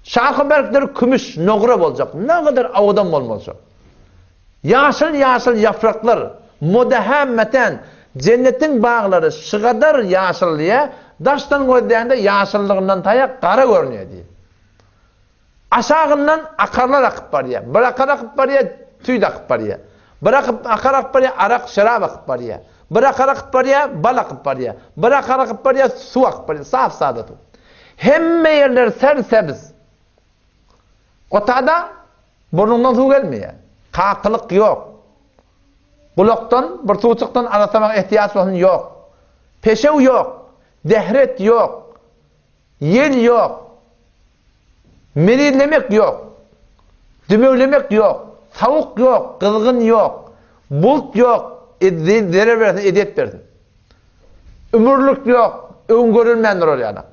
A: Şahberkler kümüş, noğra bolacak. Ne kadar awadan bolmasa. Yaşıl yapraklar modehemmeten cennetin bağları şu kadar yaşıl diye daştan koyduğunda yaşıllığından tayak kara görünüyor diye. Aşağından akarlar akıp var ya. Bir akar akıp var ya, tüy de akıp var ya. Bir akar akıp var ya, arak şarap akıp var ya. Bir akar akıp var ya, bal akıp var ya. Bir akar akıp var ya, su akıp var ya. Saf saadatı. Hemme yerler sersebiz. Otada burnundan su gelmiyor. Kakılık yok. Kulaktan, bir suçuktan arasamak ihtiyaç olsun yok. Peşev yok. Dehret yok. Yel yok. Meridlemek yok. Dümevlemek yok. Savuk yok. Kızgın yok. Bulut yok. Zere versin, ediyet versin. Ömürlük yok. Öngörülmendir oraya.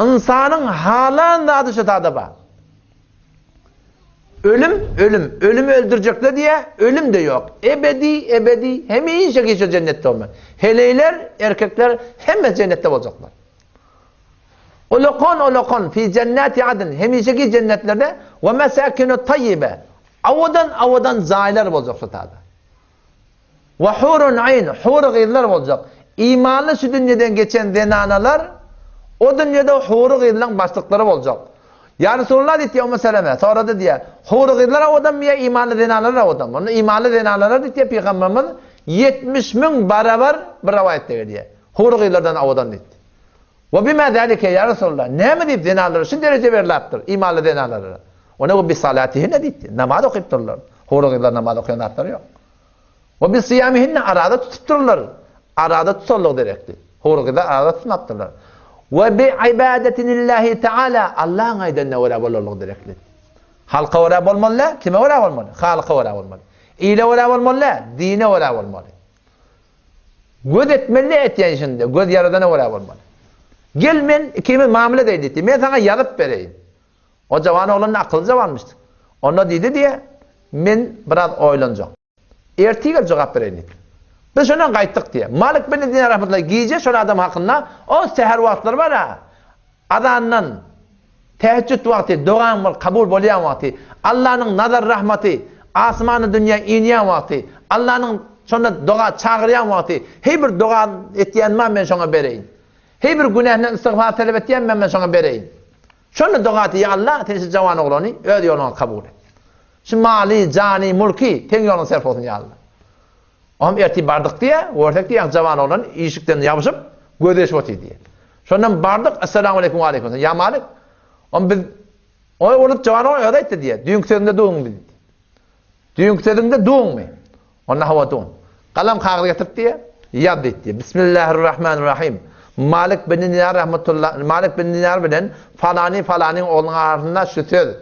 A: İnsanın halında adı şu tadı var. Ölümü öldürecekler diye ölüm de yok. Ebedi hem iyi işe geçiyor cennette olmak. Heleyler, erkekler hem cennette olacaklar. Olokon fi cenneti adın hem iyi işe cennetlerde ve mesakinu tayyibe. Avadan zailer olacak şu tadı. Ve hurun ayn, hur gıyırlar olacak. İmanlı şu dünyadan geçen zenanalar o dünyada hur gıyırlan başlıkları olacak. Ya Resulullah dedi ya meseleme. Sonra dedi ya hur gıyırlar avadan mı ya imanlı zenalar avadan. Onu imanlı zenalar dedi ya Peygamberimiz 70 bin barabar bir rivayette geliyor. Hur gıyırlardan avadan dedi. Ve bima zalike ya Resulullah. Ne mi deyip zenaları şu derece verilaptır imanlı zenalara. Ona bu bir salatihi ne dedi? Namaz okuyup dururlar. Hur gıyırlar namaz okuyanlar yok. Ve bir siyamihinne arada tutup dururlar. Arada tutarlar direkti. Hur gıyırlar arada tutmaptırlar. Ve bi ibadetinillahi Teala Allah'ın aydanına uğrab olurlar direkti. Halka uğrab olmalı, kime uğrab olmalı? Halka uğrab olmalı. İyle uğrab olmalı, dine uğrab olmalı. Göz etmeli etyen şimdi, göz yaradana uğrab olmalı. Gel men kimi mamule deydi. Men sana yazıp vereyim. O cavan oğlanın akıllı cavanmıştı. Ona dedi diye men biraz oylanacağım. Ertiğe cevap vereyim. Biz şundan qaytdık diye. Malik bin Dinar rahmetullahi giyece şöyle adam hakkında o seher vaktları var ha. Adandan teheccüd vakti, doğan var, kabul bolyan vakti. Allah'ın nazar rahmeti, asmanı dünya iniyan vakti. Allah'ın şunda doğa çağıryan vakti. Her bir doğa ettiyen ben şuna bereyim. Her bir günahından istiğfar talep ettiyen ben şuna bereyim. Şunda doğa diye Allah tenisi cavan oğlanı öyle yolunu kabul et. Şu mali, cani, mulki ten yolunu sarf olsun ya Allah. Am erti bardık diye, ortak diye cavan olan işikten yapışıp gödeş oti diye. Şondan bardık, assalamu alaykum wa alaykum. Ya Malik, am biz O olup cevana o aytdı diye. Dünküsünde doğun dedi. Dünküsünde doğun mu? Ona hava doğun. Kalam kağıt getirip diye yad etti. Bismillahirrahmanirrahim. Malik bin Dinar rahmetullah. Malik bin Dinar bilen falani oğlunun arasında şu söz.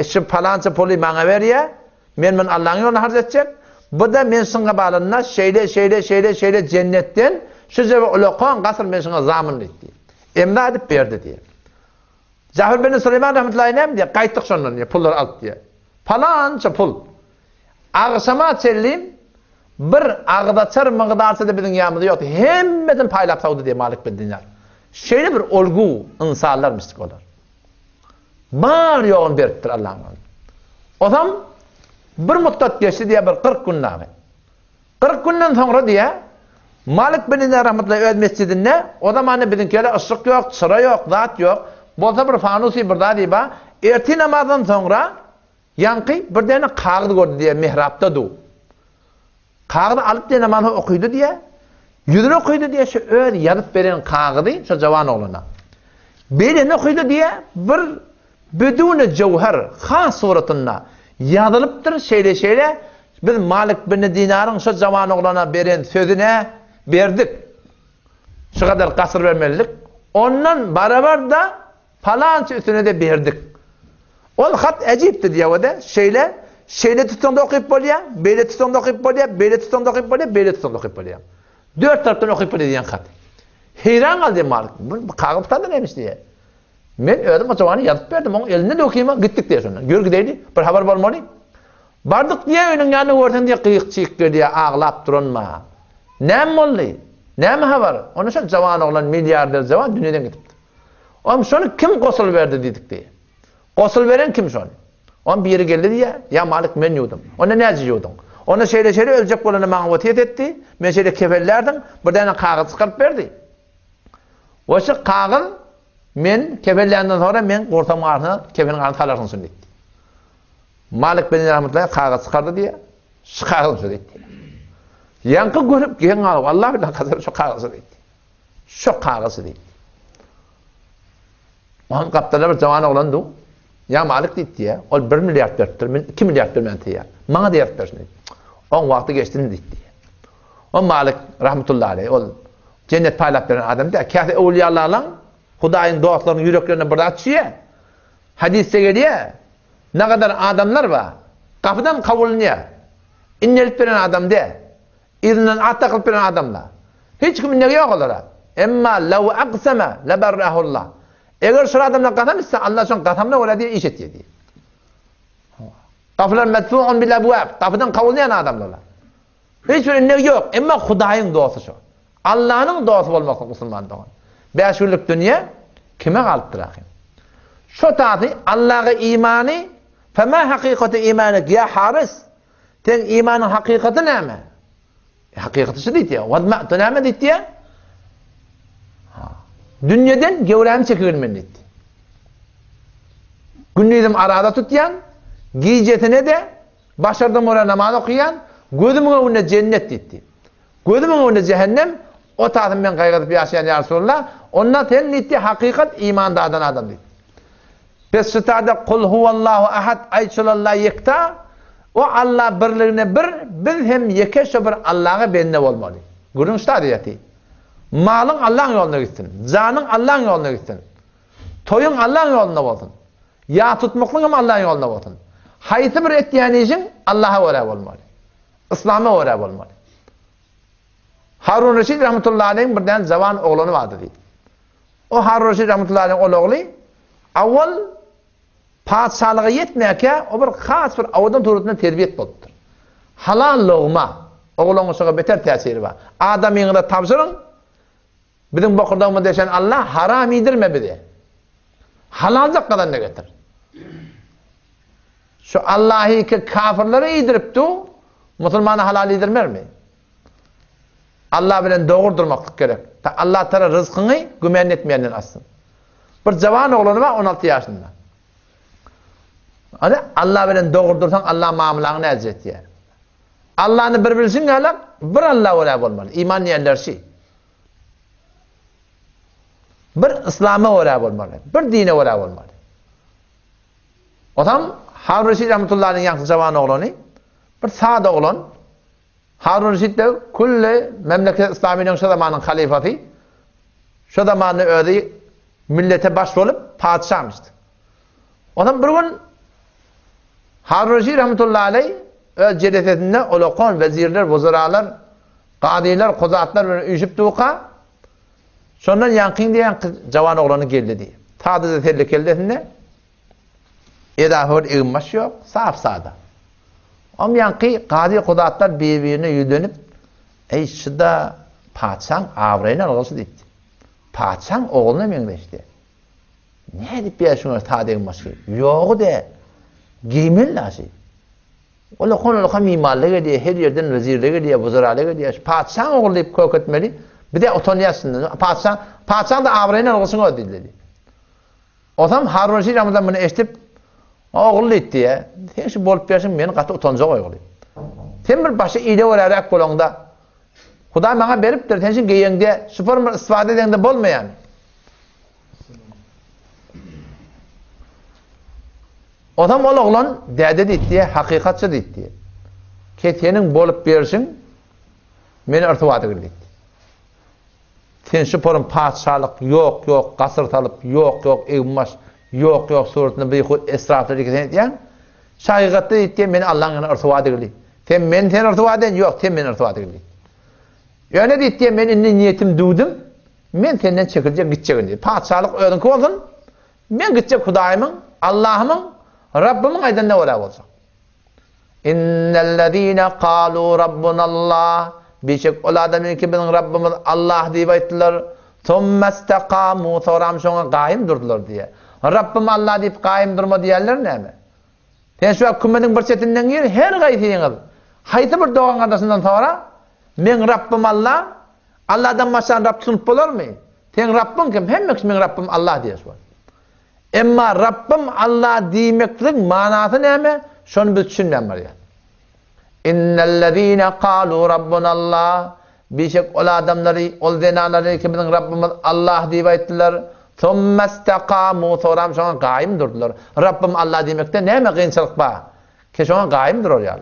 A: Şu falanca pulu bana ver ya. Men Allah'ın yoluna harcayacak. Bu da men şuna bağlanına şeyle cennetten şu cebe ulaqan qasr men şuna zamin etti. Emda edip verdi diye. Zahir bin Süleyman rahmetullahi aleyh diye qaytıq şondan diye pullar alıp diye. Falanca pul. Ağşama çellim bir ağdaçar mıqdarsa da bizim yanımızda yoktu. Hemmeden paylap savdu diye Malik bin Dinar. Şeyle bir olgu insanlar mistik olur. Bar yoğun beriptir Allah'ın. O zaman bir müddet geçti diye bir 40 gün nabi. 40 günden sonra diye Malik bin Dinar rahmetullahi öz mescidinde o zaman bizimkiler ışık yok, çıra yok, zat yok. Bolsa bir fanusi bir da diye erti namazdan sonra yankı bir tane kağıt gördü diye mihrapta du. Kağıdı alıp diye namazı okuydu diye yüzünü okuydu diye şu öyle yazıp veren kağıdı şu cavan oğluna. Belini okuydu diye bir bedune cevher khas suratında yazılıptır şeyle biz Malik bin Dinar'ın şu cavan oğluna veren sözüne verdik. Şu kadar kasır vermelilik. Ondan beraber da falanca üstüne de verdik. Ol hat acipti diye o da şeyle tutandı okuyup bolya, böyle tutandı okuyup bolya, böyle tutandı okuyup bolya, böyle tutandı okuyup bolya. 4 taraftan okuyup bolya diyen hat. Heyran kaldı Malik. Bu kağıttan da neymiş diye. Men öyle o zamanı yazıp verdim. Onun elinde de okuyayım. Gittik diye sonra. Gör gideydi. Bir haber bolmalı. Bardık diye önün yanına gördün diye kıyık çiğik diye ağlap durunma. Nem oldu? Nem haber? Onun için cavan olan milyarder cavan dünyadan gitipti. Oğlum şunu kim kosul verdi dedik diye. Kosul veren kim şunu? On bir yere geldi diye, ya Malik men yudum. Ona ne yudum? Ona şeyle ölecek olanı bana vasiyet etti. Men şeyle kefellerdim. Bir tane kağıt çıkarıp verdi. O şu kağıt men kefellerden sonra men ortamın ardına kefenin ardına talarsın sun dedi. Malik bin rahmetullahi kağıt çıkardı diye. Şu kağıt sun dedi. Yankı görüp gen alıp Allah billahi kazar şu kağıt dedi. Şu kağıt dedi. Onun kaptanı bir cavan oğlandı. Ya Malik dedi ya, o 1 milyar veriptir, 2 milyar vermenti ya. Bana da yapıp versin dedi. On vakti geçtiğini dedi ya. O Malik rahmetullahi aleyh, o cennet paylap veren adam da, kâfi evliyalarla Hudayın doğatlarının yüreklerine bir açıyor. Hadiste geliyor, ne kadar adamlar var, kapıdan kavulunuyor. İnnelip veren adam de, izinden atakılıp veren adamlar. Hiç kimin ne yok olarak. Emma lev akseme leberrahullah. Eğer şu adamla qasam Allah son qasamla ola diye iş etdi. Qaflar medfu'un bil abwab. Qafdan qavulnayan adamlar. Hiç bir ne yok. Ama Hudayın duası şu. Allah'ın duası olmak Müslüman doğan. 5 yıllık dünya kime kalıptır akhim? Şu taati Allah'a imanı fema hakikati imanik ya haris. Ten imanın hakikati ne mi? Hakikati şu deydi ya. Vadma'tu ne mi deydi ya? Dünyadan gevreğimi çekilmen dedi. Günlüğüm arada tutyan, giycetine de başardım oraya namaz okuyan, gözümün önüne cennet dedi. Gözümün önüne cehennem, o taatım ben kaygıdıp yaşayan ya Resulullah, onunla ten netti hakikat imanda adan adam dedi. Biz şu taada kul huvallahu ahad ayçulallah yekta, o Allah birliğine bir, biz hem yekeşe bir Allah'a benle olmalı. Görün şu taadiyeti. Malın Allah'ın yoluna gitsin. Canın Allah'ın yoluna gitsin. Toyun Allah'ın yoluna olsun. Ya tutmaklığın Allah'ın yoluna olsun. Hayatı bir ettiğin için Allah'a uğrab olmalı. İslam'a uğrab olmalı. Harun Reşid rahmetullahi aleyh'in bir tane zavan oğlanı vardı dedi. O Harun Reşid rahmetullahi aleyh'in oğlu avval padişahlığa yetmeyken o bir khas bir avadan turutuna terbiyet bolupdur. Halal loğma oğlanın sonra beter tesiri var. Adam yanında tavsırın bizim bakırdağımı deşen Allah haram yedirme bizi. Halalcak kadar ne getir? Şu Allah'ı ki kafirleri yediripti, Müslümanı halal yedirmer mi? Allah bilen doğru durmaklık gerek. Allah tara rızkını gümen etmeyenden alsın. Bir cavan oğlanı var 16 yaşında. Hani Allah bilen doğru dursan Allah mamulanı elde et yani. Allah'ını bir bilsin alak, bir Allah olay olmalı. İman yerler şey. Bir İslam'a uğrab olmalı. Bir dine uğrab olmalı. Otam Harun Reşit rahmetullah'ın yankı cavan oğlanı. Bir sağda olan. Harun Reşit de kulle memleket İslami'nin şu zamanın halifati. Şu zamanın öyle millete baş olup padişahmıştı. Otam bir gün Harun Reşit rahmetullahi aleyh öz cedesetinde olakon vezirler, vuzuralar, qadiler, kozatlar böyle üyüşüp tuğka. Sondan yankın diyen cavan oğlanı geldi diye. Tadı da tehlikeli edahör eğinmez yok, saf sağda. Am yankı qadi kozatlar birbirine yüzlenip ey şıda padişahın avrayla algısı dedi. Padişahın oğluna menleşti. Ne edip bir şuna tadı eğinmez ki? Yok de. Giymel lazım. Ola konuda mimarlığı diye her yerden vezirliği diye vuzuralığı diye padişahın oğlu deyip kök etmeli. Bir de otaniyasın. Padişahın da avrayla algısını ödedi. O zaman Harun Reşit Ramazan bunu eşitip oğlu deyip diye sen şu bolup versin beni katı utanacak oğlu. Sen bir başı iyile olarak kolonda Huda bana beripdir. Sen şimdi giyende süper istifade edende bolmayan. Adam oğlan dede deyip diye, hakikatçı deyip diye. Ki senin bolup versin meni irtibat edildi. Sen süperin padişahlık yok, kasırtalıp yok, evmaş yok, suretini beyhut esraflı dikkat diyen hakikatçı deyip diye meni Allah'ın yanına irtibat edildi. Sen irtibat edin, yok, sen meni irtibat edildi. Öyle deyip diye men inni niyetim duydum, men senden çekilecek, gidecek diye. Padişahlık ödün olsun, men gidecek Hudayımın, Allah'ımın, Rabbimin aydınlığı ola olacak. İnnellezîne kâlû rabbunallah. Birçok ol adamın ki bizim Rabbimiz Allah deyip ayttılar. Thummestekâmû. Sonra sonra gâim durdular diye. Rabbim Allah deyip gâim durma diyenler ne mi? Sen şu an kümmenin bir çetinden gir, her gayetiğiniz. Haydi bir doğan adasından sonra men Rabbim Allah. Allah'dan başka Rabb sunup olur mu? Sen Rabbim kim? Hem men Rabbim Allah diye sor. Emma Rabbim Allah demeklik manası neyme? Şunu biz düşünmem var ya. İnnellezîne kâlû rabbunallah. Birçok ol adamları, ol zenaları ki bizim Rabbimiz Allah deyip ayttılar. Thummestekâmû. Sonra şuna gâim durdular. Rabbim Allah demekte neyme kıyınçılık var? Ki şuna gâim durur ya.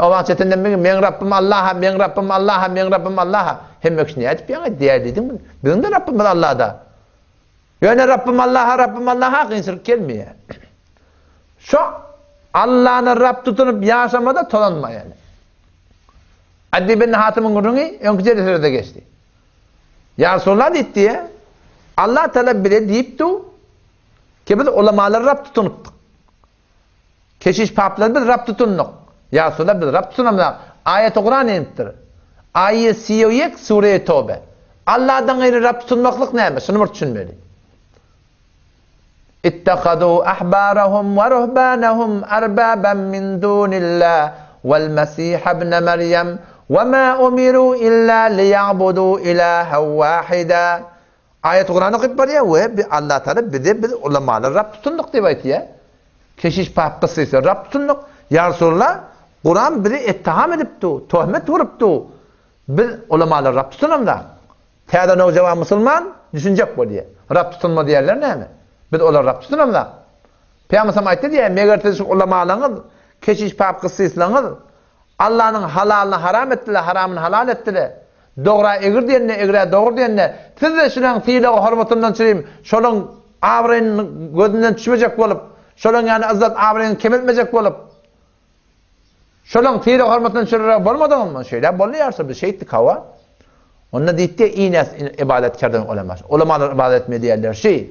A: O vaktinden men Rabbim Allah'a, men Rabbim Allah'a, men Rabbim Allah'a. Hem öksünü edip yani diğer dedim. Bizim de Rabbimiz Allah'da. Yani Rabbim Allah'a kıyınçılık gelmiyor. Şu Allah'ını Rabb tutunup yaşamada tolanma yani. Adli bin Hatim'in gurrunu önküce de sırada geçti. Ya Resulullah dedi ya, Allah Teala bile deyip du, ki biz ulamaları Rabb tutunuptuk. Keşiş papları biz Rabb tutunuk. Ya Resulullah biz Rabb tutunamıyor. Ayet-i Kur'an iniptir. Ayet siyoyek Sure-i Tevbe. Allah'dan gayrı Rabb tutunmaklık neymiş? Şunu mu düşünmeli? اتخذوا أحبارهم ورهبانهم أربابا من دون الله والمسيح ابن مريم وما أمروا إلا ليعبدوا إلها واحدا. Ayet Kur'an'ı okuyup var ya ve Allah Teala bize biz ulamalar Rab tutunduk diye ayet ya. Keşiş papkısıysa Rab tutunduk. Ya Resulullah Kur'an bizi ittiham ediptu, tuhmet vuruptu. Biz ulamalar Rab tutunam da. Teyden o cevap Müslüman düşünecek bu diye. Rab tutunma diyerler ne mi? Biz olar Rab tutunam da. Peygamber ayetdi diye megertesi ulamalarınız keşiş papkısıysanız Allah'ın halalını haram ettiler, haramını halal ettiler. Doğra egir diyenle, egre doğru diyenle. Siz de şunun fiili hormatından çüreyim. Şolun avrayının gözünden düşmeyecek olup, şolun yani azat avrayını kemeltmeyecek olup, şolun fiili hormatından çüreyerek bolmadan mı? Şöyle boluyarsa bir şey ettik hava. Onunla deyip de ines ibadetkardan olamaz. Olamalar ibadet etmeye diyerler şey.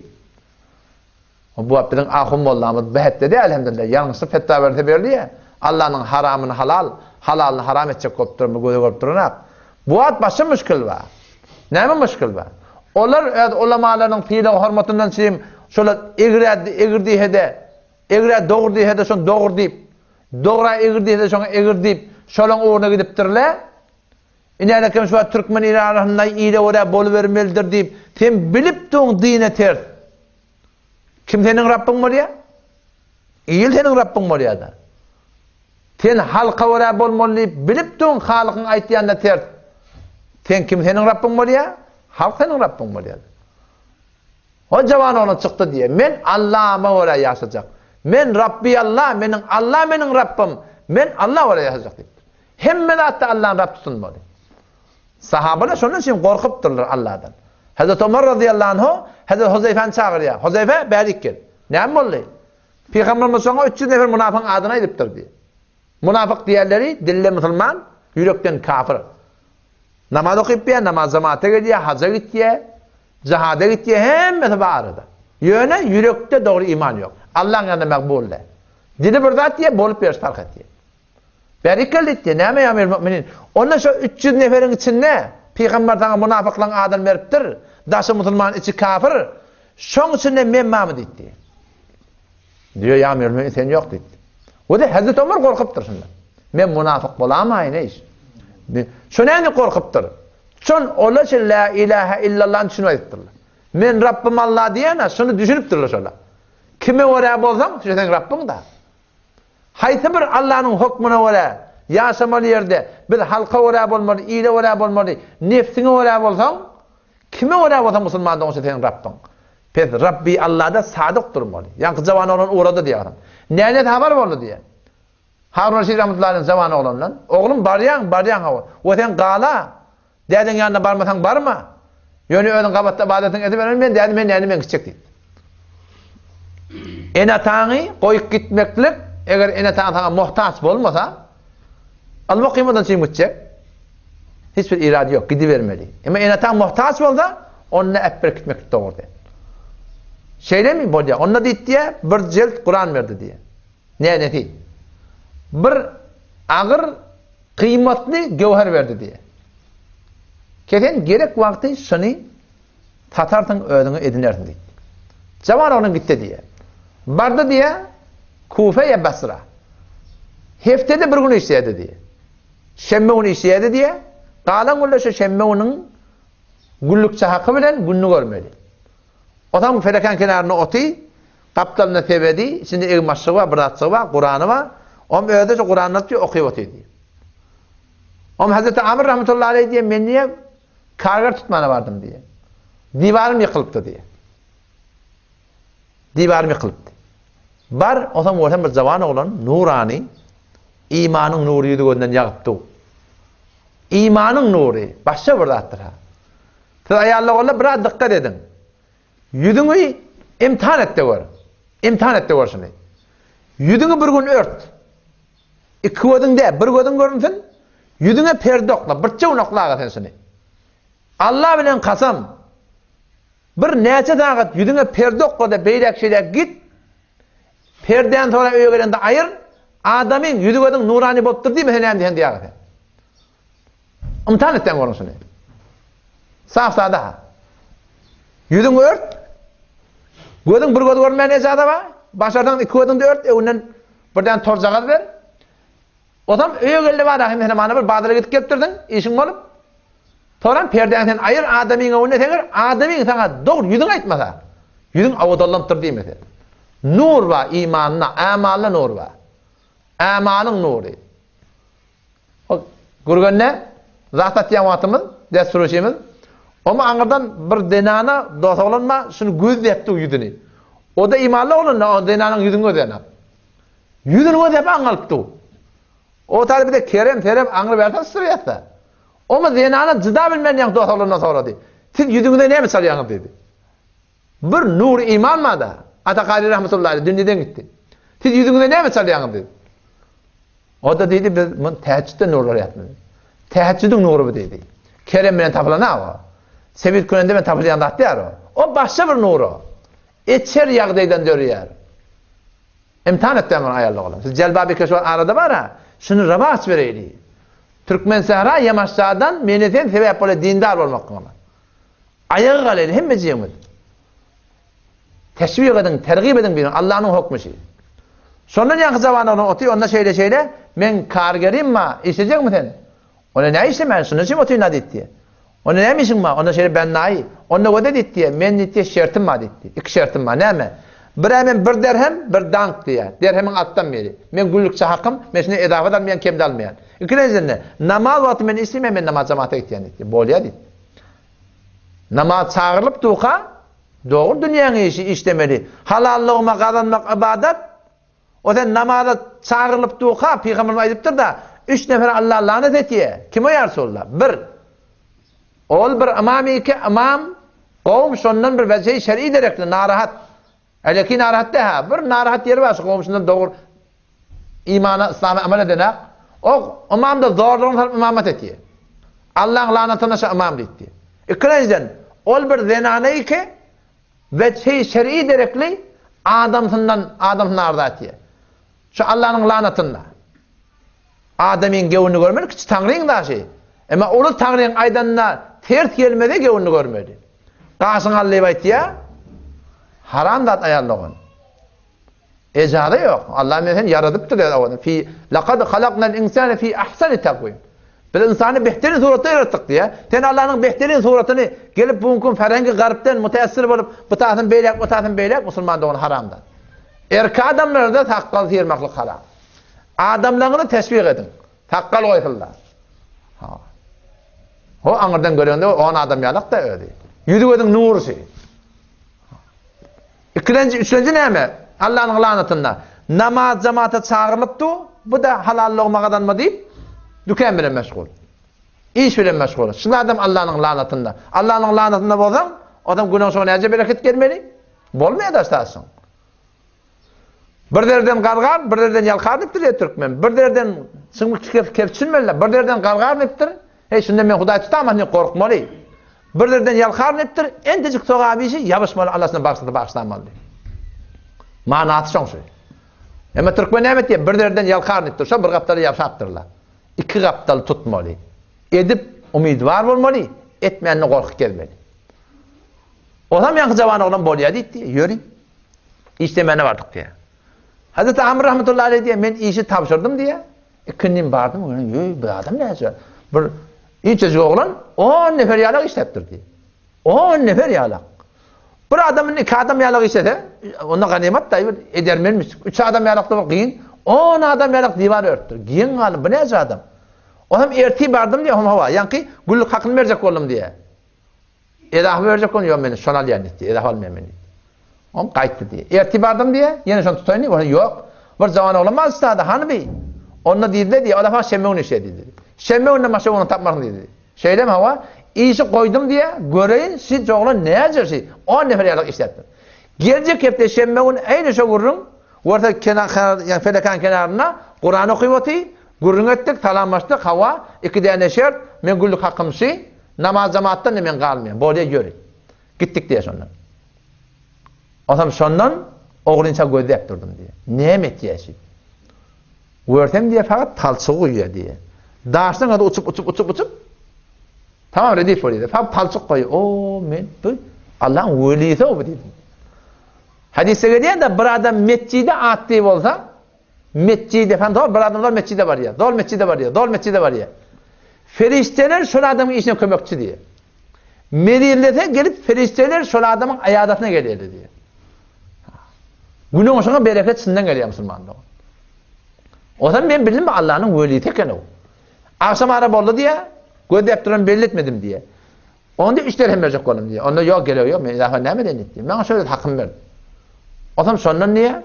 A: Bu abdinin ahum mollamız behet dedi elhamdülillah. Yanlısı fetva verdi ya. Allah'ın haramını halal, halalını haram edecek kopturma, gözü kopturuna. Bu ad başı müşkül var. Ne mi müşkül var? Onlar ulamaların fiili hormatından çeyim, şöyle egir diyede, egir doğru diyede şunu doğru deyip, doğru egir diyede şunu egir deyip, şolun uğruna gidiptirle, İnanın ki şu Türkmen İran'ın iyile oraya bol vermelidir deyip, sen bilip tuğun dine ters. Kim senin Rabbin var ya? İyil senin Rabbin var ya da. Sen halka oraya bolmalıyıp bilip tuğun halkın aytyanına ters. Sen kim senin Rabbin var ya? Halk senin Rabbin var ya da. O cavan ona çıktı diye. Men Allah'ıma oraya yaşayacak. Men Rabbi Allah, menin Allah menin Rabbim. Men Allah oraya yazacak deyip. Hemme hatta Allah'ın Rabb tutunmalı. Sahabalar şonun için korkupdurlar Allah'dan. Hazreti Ömer radıyallahu anhu Hazreti Huzeyfe'ni çağırıyor. Huzeyfe bärik gel. Näme boldy? Peygamberimiz soňa 300 nefer münafık adyna edipdir diye. Münafık diýerleri dille musulman, yürekden kafir. Namaz okuyup ya, namaz cemaate gidiyor, hacca gidiyor, cihada gidiyor, hemmesi barada. Yöne yürekte doğru iman yok. Allah'ın yanında makbul de. Dili bir zat diye bolup veriş fark et diye. Berikkel diye. Näme ya müminin? Onda şu 300 neferin içinde Peygamber sana münafıklan adım veripdir. Daşı musulman içi kafir. Şoň içinde men mamı diye. Diyor ya müminin sen yok diye. O da Hazreti Ömer korkupdur şunda. Men münafık bolamayın iş. Şonani korkupdur. Şon ola la ilahe illallah'ın düşünüpdirler. Men Rabbim Allah diyene şunu düşünüpdirler şola. Kime oraya bolsam sen Rabbim da. Hayta bir Allah'ın hukmuna oraya yaşamalı yerde bir halka oraya bolmalı, iyile oraya bolmalı, nefsine oraya bolsam kime oraya bolsam musulmandan olsa sen Rabbim. Pes Rabbi Allah'da sadık durmalı. Yankı zamanı olan uğradı diye adam. Neynet haber boldu diye. Harun Reşid rahmetullah'ın zamanı olanlan. Oğlum baryan hava. O sen qala. Deden yanına barmasan barma. Yönü ödün qabatda ibadetin edip men dedim men gidecek deyip. Enatağı koyup gitmeklik eğer enatağı sana muhtaç bolmasa alma kıymadan şey gidecek. Hiçbir irade yok. Gidivermeli. Ama enatağı muhtaç bolsa onunla epper gitmek doğru de. Şeyle mi bolya? Onunla deyip diye bir cilt Kur'an verdi diye. Ne değil? Bir ağır kıymetli gevher verdi diye. Keten gerek vakti şunu tatartın ödünü edinlersin diye. Zaman onun gitti diye. Bardı diye Kufe Basra. Heftede bir gün işledi diye. Şemme onu işledi diye. Kalan ola şu şemme onun güllükçe hakkı bilen gününü görmeli. O tam felekan kenarına otu, kaptalına tebedi, şimdi egmaşı var, bırakçı var, Kur'an'ı var. Om öyle Kur'an'ı okuyup otuyor diye. Om Hazreti Amr rahmetullahi aleyh diye men niye kargar tutmana vardım diye. Divarım yıkılıptı diye. Divarım yıkılıptı. Bar o zaman ortam bir zamanı olan nurani imanın nuru yüzünden yağıptı. İmanın nuru başka bir zattır ha. Siz ayarlı ola biraz dikkat edin. Yüzünü imtihan etti var. İmtihan etti var şimdi. Yüzünü bir gün ört. İki gözün de bir gözün görünsün. Yüzüne perde okla, bir çavun okla sen seni. Allah bilen kasam. Bir neçe dağıt yüzüne perde okla da beylek şeyler git. Perdeden sonra öyle gelende ayır. Adamın yüzü gözün nurani boptur değil mi? Henem diyen diye ağıt. İmtihan etten görünsün. Saf sağ daha. Yüzünü ört. Gözün bir göz görmeyen ecada var. Başlardan iki gözün de ört. Ondan birden torcağı ver. O zaman öyle var da hemen bana bir badara gidip getirdin, işin olup. Sonra perdeden ayır adamın önüne teker, adamın sana doğru yüzün aytmasa. Yüzün avudallanıptır değil mi? Nur var imanına, amalına nur var. Amalın nuru. O gurgunne zahtat yamatımız, desturuşimiz. Ama anırdan bir denana dost olanma şunu göz yaptı yüzünü. O da imanlı olun, o denanın yüzünü ödenap. Yüzünü ödenap angalıptı. O tabi de kerem anlı versen sırayatsa. Ama zenana cıda bilmen yang dost olundan sonra dedi. Siz yüzünüzde ne mi salyanıp dedi. Bir nur iman mı da? Atakari rahmetullahi dünyadan gitti. Siz yüzünüzde ne mi salyanıp dedi. O da dedi biz teheccüde nurlar yatmadı. Teheccüdün nuru bu dedi. Kerem bilen tapılan ne o? Sevil künende ben tapılayan da der o. O başka bir nuru. İçer yağdaydan dörüyer. İmtihan ettim onu ayarlı oğlum. Siz celbabi köşe arada var ha. Şunu ravaç vereyli. Türkmen Sahra yamaçlardan meneten sebep böyle dindar olmak ona. Ayağı kaleli hem meciyemiz. Teşvik edin, tergib edin bilin. Allah'ın hükmü şey. Sonra yankı zamanı onu otuyor, onda şeyle men kargerim ma, işleyecek mi sen? Ona ne işle ben? Şunu için otuyor nadet diye. Ona ne işin ma? Onda şeyle ben nahi. Onda o da dit diye. Men dit diye şertim ma dit diye. İki şertim ma. Ne mi? Bir hemen bir derhem, bir dank diye. Derhemin alttan beri. Men güllükçe hakkım, men şimdi edafadan men kemde almayan. İkincisi ne? Namaz vakti men isteyeyim, men namaz cemaate gittiyen dit. Bolya dit. Namaz çağırılıp duha, doğru dünyanın işi işlemeli. Halallığıma kazanmak ibadet, O sen namaza çağırılıp duha Peygamber ayıptır da 3 nefer Allah lanet etiye. Kim o yarsollar? Bir. Ol bir imam ki imam kavm şondan bir vecih şer'i derekli narahat. Eleki narahat da bir narahat yeri var kavmşundan doğru imana İslam'a amel edene. O imam da zorluğun imamet etiye. Allah'ın lanetine şu imam etti. İkinciden ol bir zenane ki vecih şer'i derekli adamsından arda etiye. Şu Allah'ın lanetine. Adamın gevunu görmedik, hiç Tanrı'nın da şey. Ama onu Tanrı'nın aydanına ters gelmedi gevunu görmedi. Kasın Allah'ı baytiya, haram da ayarlığın. Ecadı yok. Allah mesela yaradıptır ya onu. Laqad halaqnal insane fi ahsani takvim. Biz insanı behterin suratda yarattık diye. Sen Allah'ın behterin suratını gelip bugün Ferengi garipten müteessir olup bu tarafın beylek Müslüman da onu haramdan. Erkek adamlara da takkal sıyırmaklık haram. Adamlarını teşvik edin. Takkal koysunlar. O anırdan görüyordu, o adam yalak da öyle. Yüzü edin nuru şey. Üçüncü neyme? Allah'ın lanetinde. Namaz cemaate çağırılıptı. Bu da halallı olmakadan mı deyip dükkan bile meşgul. İş bile meşgul. Şimdi adam Allah'ın lanetinde. Allah'ın lanetinde bolsan, adam günah sonra nece bereket gelmeli? Bolmaya da istersin. Bir derden qargar, bir derden yalqar deyiptir Türkmen. Bir derden sımık kepçilmeliler. Bir derden qargar deyiptir. Hey şunda men Hudaý tutamam, ne korkmaly. Bir derden yalqar deyiptir. Entecik soğa bir şey yabışmaly, Allah'sına bağışlanmaly. Manatı şoň şey. Ama Türkmen näme diýip bir derden yalqar deyiptir. Şo bir gapdaly ýapşapdyrlar. İki gapdaly tutmaly. Edip umidvar bolmaly, etmänni korkup gelmeli. Olam ýa jawan olam bolýar diýdi. Ýöri. İşte mene bardyk diýe. Hazreti Amr rahmetullahi aleyh diye men işi tapşırdım diye. İkindim bardım. Bu adam näçe? Bir içeci oğlan 10 nefer yalak işleptir diye. 10 nefer yalak. Bir adamın 2 adam yalak işlese, onda ganimet da edermenmiş. 3 adam yalak da giyin, 10 adam yalak divar örttür. Giyin galyp bu näçe adam? Olam erti bardım diye hava. Ýanky güllük hakyny berjek boldum diye. Edah berjek bolýar ýok meni şonal ýany diye. Edah almaýan meni. On qaytdı diye. Erti bardım diye, yine şonu tutayını, o yok. Bir zaman olamaz istadı, hani bey? Onunla deydi diye, o defa şemmeğun işe dedi. Şemmeğunla maşa onu tapmakın dedi. Şeylem hava, işi koydum diye, göreyin, siz oğlan ne yazır 10 nefer yalık işlettim. Gelecek hepte şemmeğun aynı şey vururun, orta yani felekan kenarına, Kur'an okuyuvatı, gurrun ettik, talanmaştık, hava, 2 tane şert, men güllük hakkımsı, namaz cemaattan ne men kalmayan, böyle görün. Gittik diye sonra. Adam sondan oğlunça gözlep durdum diye. Nimet diyesi. Vörtem diye fakat talçığı uyuyor diye. Dağıştan adı uçup. Tamam redif oluyor. Fakat talçık koyuyor. O men bu Allah'ın velisi o bu dedim. Hadise geliyor da bir adam mescide attığı olsa mescide falan doğru bir adamlar mescide var ya. Dol mescide var ya. Ferişteler şu adamın işine kömekçi diye. Medillete gelip ferişteler şu adamın ayadatına geliyor diye. Günün sonra bereket sinden geliyor Müslümanlar. O zaman ben bildim Allah'ın velisi eken o. Akşam arab oldu diye, gözlep duran belli etmedim diye. Onda işler hem verecek oğlum diye. Onda yok geliyor yok. Ben daha ne mi denettim diye. Ben şöyle hakkım verdim. O zaman sonra niye?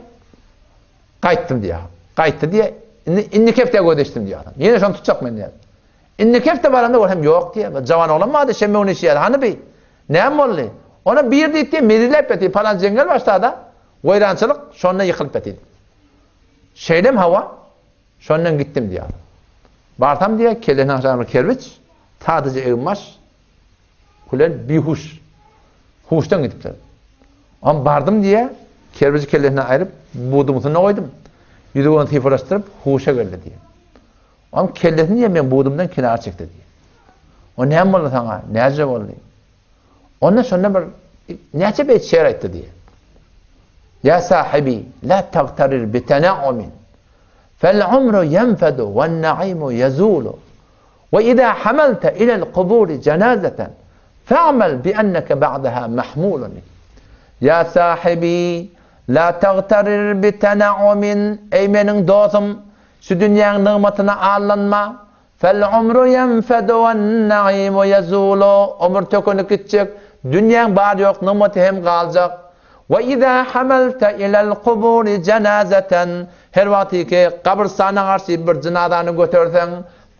A: Kayıttım diye. Kayıttı diye. İnni kefteye gödeştim diye adam. Yine şunu tutacak mı diye. İnni kefte var da hem yok diye. Cavan olamadı. Şemme onu işe hani bey. Ne mi oldu? Ona bir deyip diye medilep eti. Falan cengel başladı. Goyrançılık sonra yıkılıp etiydi. Şeylem hava, sonra gittim diye. Bartam diye, kelleğine aşağıma kerviç, tadıcı evimbaş, kulen bihuş, huştan gitipler. Ama bardım diye, kervici kelleğine ayırıp, buğdumutuna koydum. Yüzüğünü tifurastırıp, huşa geldi diye. Ama kelleğini diye ben buğdumdan kenara çekti diye. O ne oldu sana, ne acaba oldu? Ondan sonra bir, ne acaba et şehir etti diye. Ya sahibi, la tagtarir bitana'umin. فالعمر ينفد والنعيم يزول وإذا حملت إلى القبور جنازة فاعمل بأنك بعدها محمول. يا صاحبي لا تغترر بتنعم. Ey menin dostum, şu dünyanın nimetine alınma. فالعمر ينفد والنعيم يزول. Ömür tökünüp gidecek. Dünyanın var yok, nimeti hem kalacak. وَإِذَا حَمَلْتَ إِلَى الْقُبُورِ جَنَازَةً her vakti ki kabristana karşı bir cenadanı götürsen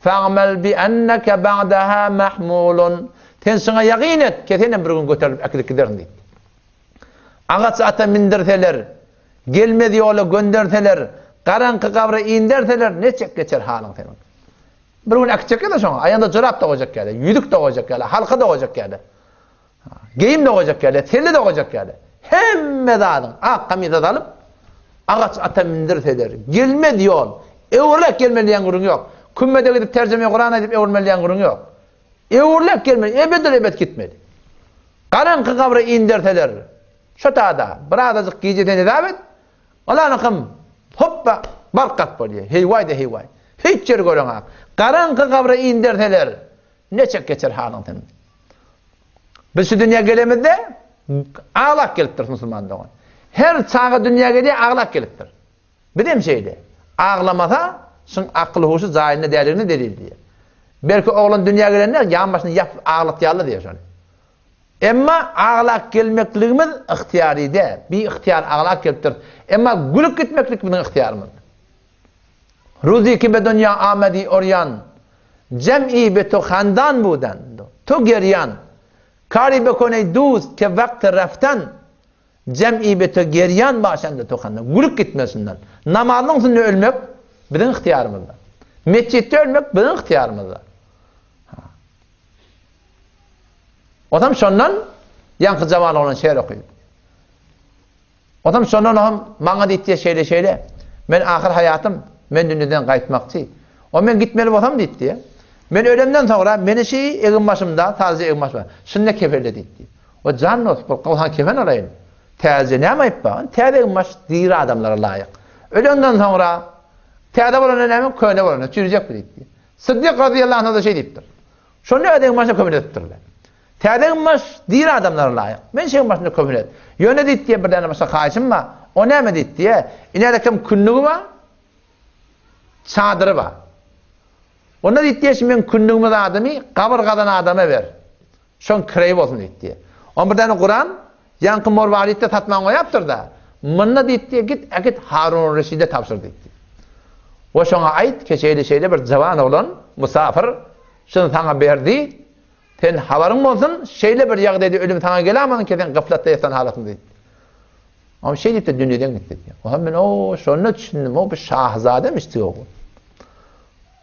A: فَعْمَلْ بِأَنَّكَ بَعْدَهَا مَحْمُولٌ sen sana yakin et ki seni bir gün götürüp akılık giderin deydi. Ağaç ata mindirseler, gelmedi yolu gönderseler, karanlık kabra inderseler ne çek geçer halın senin. Bir gün akçak da sonra ayağında çorap da olacak yani, yüdük de olacak yani, halka da olacak yani. Giyim de olacak yani, telli de olacak yani. Hem dağın, kamize alıp ağaç ata mindirseler, gelmedi yol, evurlak gelmeliyen kurun yok. Kümmede gidip tercüme Kur'an edip evurmeliyen kurun yok. Evurlak gelmeli, ebed gitmeli. Karanlık kabra inderseler, şotada, birazcık giyeceden davet, Allah'ın hoppa barkat böyle, heyvay da heyvay. Hiç yer görün ha. Karanlık kabra inderseler, ne çek geçer halın senin. Biz şu dünya gelemizde ağlak geliptir Müslüman'da. Her çağı dünya geliyor ağlak geliptir. Bileyim şeydi. Ağlamasa şun akıl huşu zahiline değerlerini delil diye. Belki oğlan dünya gelenler yan başını yap ağlatyalı diye şöyle. Emma ağlak gelmekliğimiz ihtiyari de. Bir ihtiyar ağlak geliptir. Emma gülüp gitmeklik bizim ihtiyarımız. Ruzi be dünya amedi oryan. Cem'i be to khandan budan. To geryan. Kari be koney duz ke vakti raftan. Cem'i be to geryan başında to khandan. Gülüp gitmesinden. Namazın üstünde ölmek bizim ihtiyarımızda. Mescitte ölmek bizim ihtiyarımızda. Adam şondan yankı zamanı olan şehir okuyup. Adam şondan ham bana deyittiye şeyle. Men ahir hayatım, men dünyadan kayıtmakçı. O men gitmeli olsam deyittiye. Men ölemden sonra beni evin başımda, taze evin başımda. Şunne keferle deyittiye. O can olsun, kalhan kefen arayın. Taze ne amayıp bakın? Taze evin baş diri adamlara layık. Ölemden sonra taze olan önemli, köyne olan çürüyecek bir deyittiye. Sıddık radıyallahu anh'a da şey deyiptir. Şunne evin başına kömür ediptirler. Tədəğin baş deyir adamlara layık. Ben şeyin başında kömür et. Yöne deyit diye bir tane başka kaçım var. O ne mi deyit diye. İnerekem künnüğü var. Çadırı var. Ona deyit diye şimdi ben künnüğümüz adamı kaburgadan adama ver. Şon kireyip olsun deyit diye. On bir tane Kur'an yankı morvaliyette tatman o yaptır da. Mınna deyit diye git Harun Reşid'e tapsır deyit diye. O şona ait keçeyli şeyle bir cavan olan musafir şunu sana verdi. Sen havarın olsun, şeyle bir yağ dedi, ölüm sana gelemem ki sen gıflatta yatan halatın dedi. Ama şey deyip de dünyadan gitti diyor. O zaman ben şunu düşündüm, o bir şahzademiş diyor.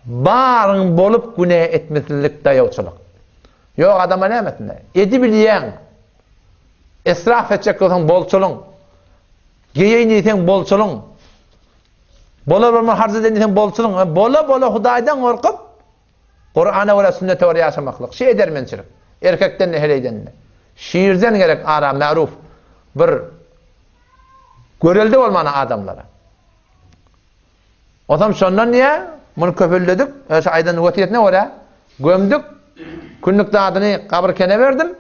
A: Barın bolup günah etmesizlik dayavçılık. Yok adama ne emesin de. Edi bileyen, esraf edecek olsan bolçulun, giyeyni iten bolçulun, bola harz edeni bolçulun, bola Hudaydan korkup, Kur'an'a ve sünnete ve yaşamaklık. Şey eder mençilik. Erkekten de heleyden de. Şiirden gerek ara, ma'ruf. Bir görüldü olmanı adamlara. O zaman sondan niye? Bunu köpülledik. Aydan vasiyetine oraya. Gömdük. Künnük dağıdını kabirkene verdim.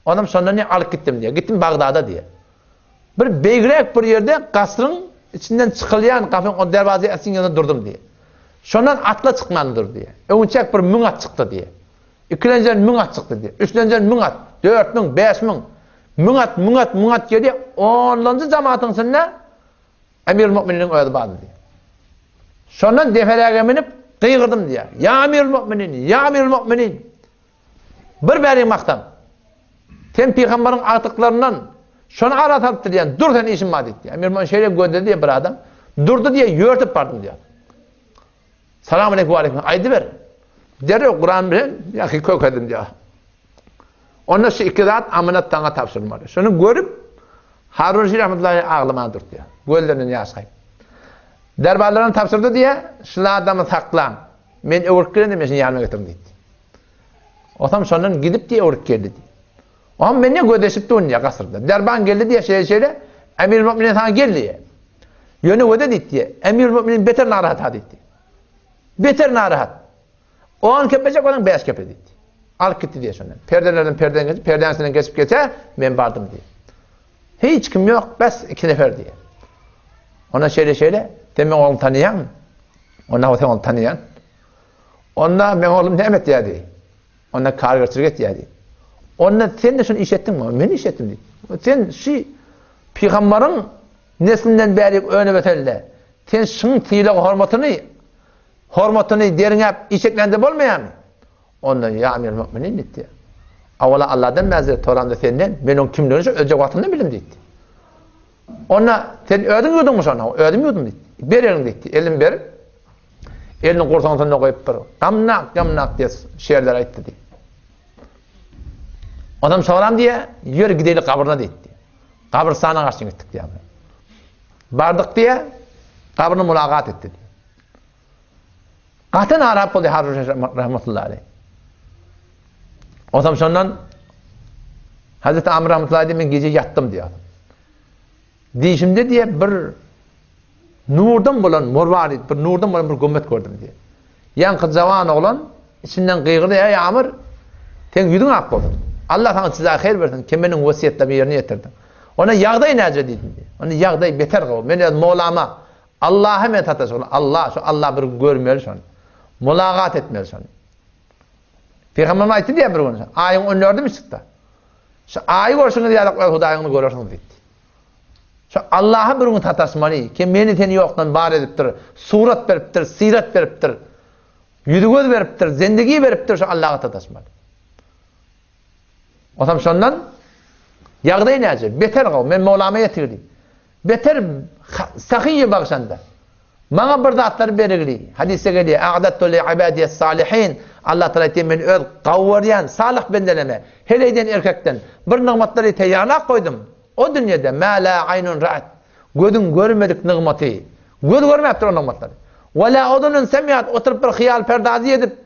A: O zaman sondan niye alıp gittim diye. Gittim Bağdat'a diye. Bir beygirek bir yerde kasrın içinden çıkılayan kafin o dervazı esin yanında durdum diye. Şondan atla çıkmanıdır diye. Önçek bir mün at çıktı diye. İkilencen mün at çıktı diye. Üçlencen mün at. 4 mün, 5 mün. Mün at geliyor. 10. cemaatın sinne Emir Mü'minin öyle bağlı diye. Şondan defelerge minip kıygırdım diye. Ya Emir Mü'minin, ya Emir Mü'minin. Bir beri maktam. Sen peygamberin artıklarından şonu aratıp diye. Dur sen işin maddi diye. Emir Mü'min şeyle gönderdi diye bir adam. Durdu diye yörtüp pardım diye. Selamun aleyküm ve aleyküm. Aydı ver. Deri Kur'an bilen yakı kök edin diye. Onda şu iki zat amanat tana tapsırmadı. Şunu görüp Harun Reşid rahmetullahi ağlamadır diye. Göllerinin yaşayıp. Derbarlarını tapsırdı diye şu adamı saklan. Men öğürk giren demesin yanıma getirdim dedi. O tam sondan gidip diye öğürk geldi diye. O zaman ben ne gödeşipti onun ya kasırda. Derban geldi diye şeyle Emir Mü'minin sana geldi diye. Yönü öde dedi diye. Emir Mü'minin beter narahat ha dedi. Beter narahat. O an kepecek olan beyaz kepe dedi. Alıp gitti diye sonra. Perden geçip, perdensinden geçip geçe ben bardım diye. Hiç kim yok, bes 2 nefer diye. Ona şeyle, demin oğlum tanıyan, ona oğlum tanıyan. Ona ben oğlum ne emet diye diye. Ona kargırçılık et diye diye. Ona sen de şunu iş ettin mi? Ben iş ettim diye. Sen Peygamberin neslinden beri öne betelle. Sen şın tiyilek hormatını derinep içeklendi bolmayan mı? Ondan ya amir müminin etti. Avvala Allah'dan mezir torandı senden. Ben onun kimliğini ölecek vaktinde bilim dedi. Ona sen ödün yudun mu sana? Ödüm yudum dedi. Bir elin dedi. Elin verip elini kursanısına koyup bir. Gamnak diye şiirler ayıttı dedi. Adam soğuram diye yürü gidelim kabrına dedi. Kabristana karşı gittik diye. Bardık diye kabrını mulakat etti diye. Kahtın Arap oldu Harun rahmetullahi aleyh. O zaman sondan Hazreti Amr rahmetullahi aleyh ben gece yattım diyor. Dişimde diye bir nurdan bulan morvarit, bir nurdan bulan bir gümmet gördüm diye. Yankı cavan oğlan içinden kıygılı ey Amr sen yüzün ak oldun. Allah sana size hayır versin. Kimmenin vasiyetlerini yerine getirdin. Ona yağday nece dedim diye. Ona yağday beter kıl. Ben Mevlama Allah'a metatas olun. Allah bir görmeli sonra. Mulakat etmeli sonra. Peygamber'in ayeti diye bir gün. Ayın önlerde mi çıktı? Şu ayı görsünüz diye Hudayını görürsünüz dedi. Şu Allah'a bir gün tatasmalı. Kim beni seni yoktan var ediptir. Surat veriptir, sirat veriptir. Yüzügöz veriptir, zindagi veriptir. Şu Allah'a tatasmalı. O zaman sondan yağday nece? Beter kal. Men Mevlama'ya tirdim. Beter sahiye bakışanda. Bana bir zatlar berigli. Hadise geliyor. A'dattu li ibadiyes salihin. Allah Teala ettiğim beni öz kavvaryan, salih bendeleme. Heleyden erkekten bir nimetleri teyarına koydum. O dünyada ma la aynun ra'at. Gözün görmedik nimeti. Göz görmeyiptir o nimetleri. Ve la odunun semiyat oturup bir hıyal perdazi edip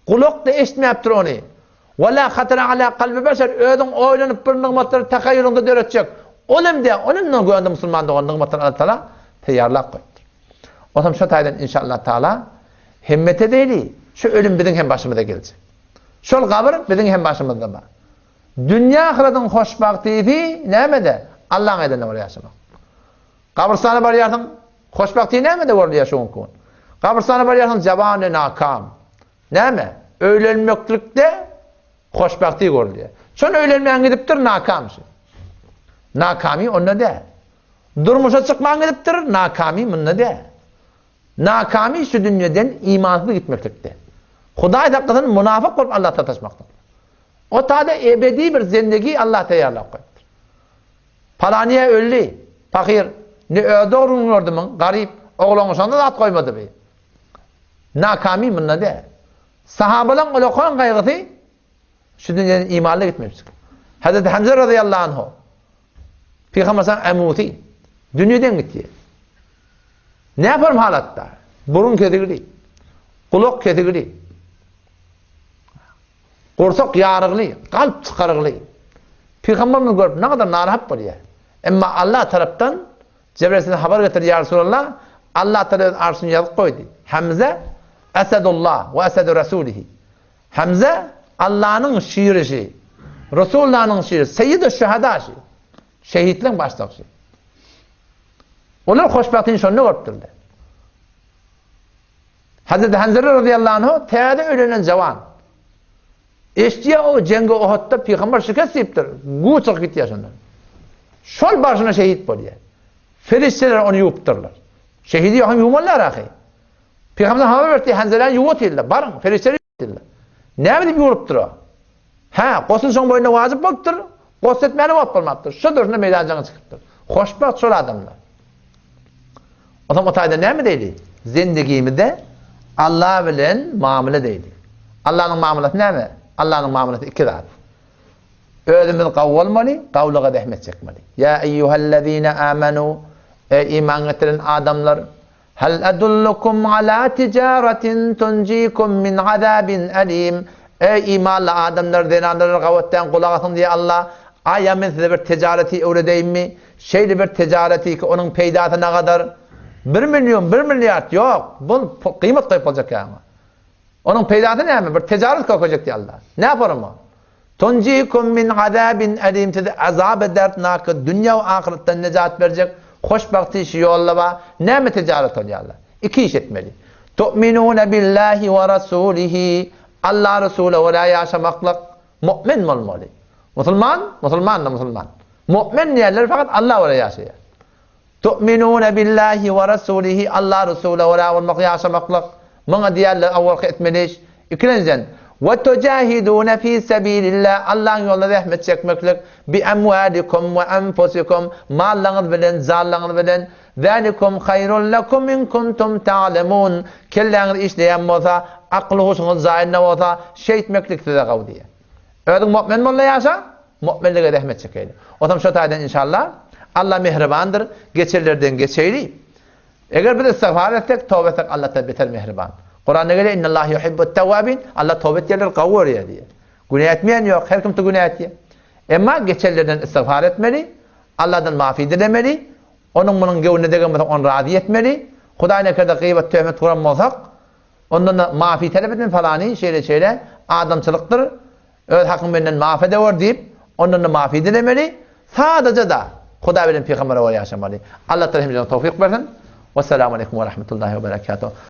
A: kulak da eşitmeyiptir onu. Ve la hatara ala kalbi beşer ödün oylanıp bir nimetleri takayyülünde döretecek. Onun gönlü Müslümanlığı o nimetleri Allah Teala teyarına koydu. O zaman şu taydan inşallah Teala himmete değil, şu ölüm bizim hem başımıza gelecek. Şol kabir bizim hem başımızda var. Dünya ahiretin hoşbahtiyeti nemede? Allah'ın edine oraya yaşamak. Kabristana var yardım, hoşbahtiyeti nemede orada yaşamak? Kabristana var yardım, ceban-ı nakam. Neme? Öylelmeklikte hoşbahtiyeti orada. Şunu öylelmeyen gidiptir, nakam. Nakami onunla de. Durmuşa çıkmayan gidiptir, nakami bununla de. Nakami şu dünyadan imansız gitmektekte. Huday dakikasının münafık olup Allah'a tatışmakta. O taada ebedi bir zindagi Allah teyarlap koyuptur. Palaniye öldü, fakir, ne öde orun mu, garip, oğlunu sonunda da at koymadı be. Nakami bununla de. Sahabalan öyle koyan kaygısı şu dünyadan imanla gitmemiştik. Hazreti Hamza radıyallahu anh Peygamber sana emuti. Dünyadan gitti. Ne yaparım halatta? Burun kedigili, kulak kedigili, korsak yarıglı, kalp çıkarıglı. Peygamberimiz görüp ne kadar narahat oluyor. Ama Allah taraftan Cebrail'e haber getirdi ya Resulallah. Allah Teala arşını yazıp koydu. Hamza Esedullah ve Esed Resulihi. Hamza Allah'ın şiirisi, Resulullah'ın şiiri, Seyyid-i Şühedâ-şı. Şehitlik başlıkçı. Onlar hoşbahtini sonunu görüptürdü. Hazreti Hanzala radıyallahu anh teyade ölenen cavan. Eştiye o cengi Uhud'da Peygamber şikast deyiptir. Gu çık gitti yaşından. Şol başına şehit boluyor. Ferişteler onu yuvuptırlar. Şehidi yokum yuvarlar ahi. Peygamber'den haber verdi Hanzala'yı yuvut ediler. Barın ferişteleri yuvut ediler. Ne bilip yuvuptur o? Ha, qosun son boyunda vazip boluptur. Qos etmeli vot bolmaptır. Şu dörsünde meydancana çıkıptır. Hoşbaht şol adamlar. O zaman o tayda ne mi deyli? Zindagimizde Allah bilen muamele deyli. Allah'ın muamelesi ne mi? Allah'ın muamelesi iki zat. Özümüz kavvalmalı, kavluğa dehmet çekmeli. Ya eyyühellezine amenu, ey iman getiren adamlar, hel edullukum ala ticaretin tunjikum min azabin alim. Ey imanlı adamlar, denanlar kavvetten kulağısın diye Allah, ayyamin size bir ticareti öğreteyim mi? Şeyli bir ticareti ki onun peydatı ne kadar? 1 milyon, 1 milyar yok. Bu kıymet koyup olacak yani. Onun peydatı ne mi? Bir ticaret koyacak diye Allah. Ne yaparım o? Tunjikum min azabin alim, size azab derdnakı dünya ve ahiretten necat verecek. Hoşbahtı işi yollama. Ne mi ticaret oluyor Allah? İki iş etmeli. Tu'minune billahi ve rasulihi. Allah Resulü ve la yaşamakla mümin olmalı. Müslüman, Müslüman da Müslüman. Mümin yerler fakat Allah öyle yaşıyor. Tu'minune billahi ve rasulihi Allah Resulü ve la olmak yaşamaklık. Mana diğerler avvalkı etmeliş. İkinciden ve tujahidune fi sabilillah Allah'ın yolunda rahmet çekmeklik bi emvalikum ve enfusikum mallarınız bilen zarlarınız bilen zalikum hayrun lekum in kuntum ta'lemun kelleriniz işleyen bolsa aklı hoşunuz zayinne bolsa şey etmeklik size gav diye. Ödün mümin bolla yaşa müminliğe rahmet çekeydi. O zaman şu taydan inşallah Allah mehribandır. Geçerlerden geçeyli. Eğer biz istiğfar etsek, tövbe etsek Allah da beter mehriban. Kur'an'da göre innallahu yuhibbut tevvabin. Allah tövbe etyenler kavur ya diye. Günah etmeyen yok. Her kim de günah ettiye. Ama geçerlerden istiğfar etmeli. Allah'tan mafi dilemeli. Onun bunun gönlüne gelmeden onu razı etmeli. Hudayna kadar gıybet töhmet kuran olsak ondan da mafi talep etmeli falani şeyle adamçılıktır. Öz hakkım benden maaf ediyor deyip ondan da mafi dilemeli. Sadece da Huda bilen Peygamber var yaşamalı. Allah Teala hemimize tevfik versin. Vesselamu aleyküm ve rahmetullahi ve berekatuhu.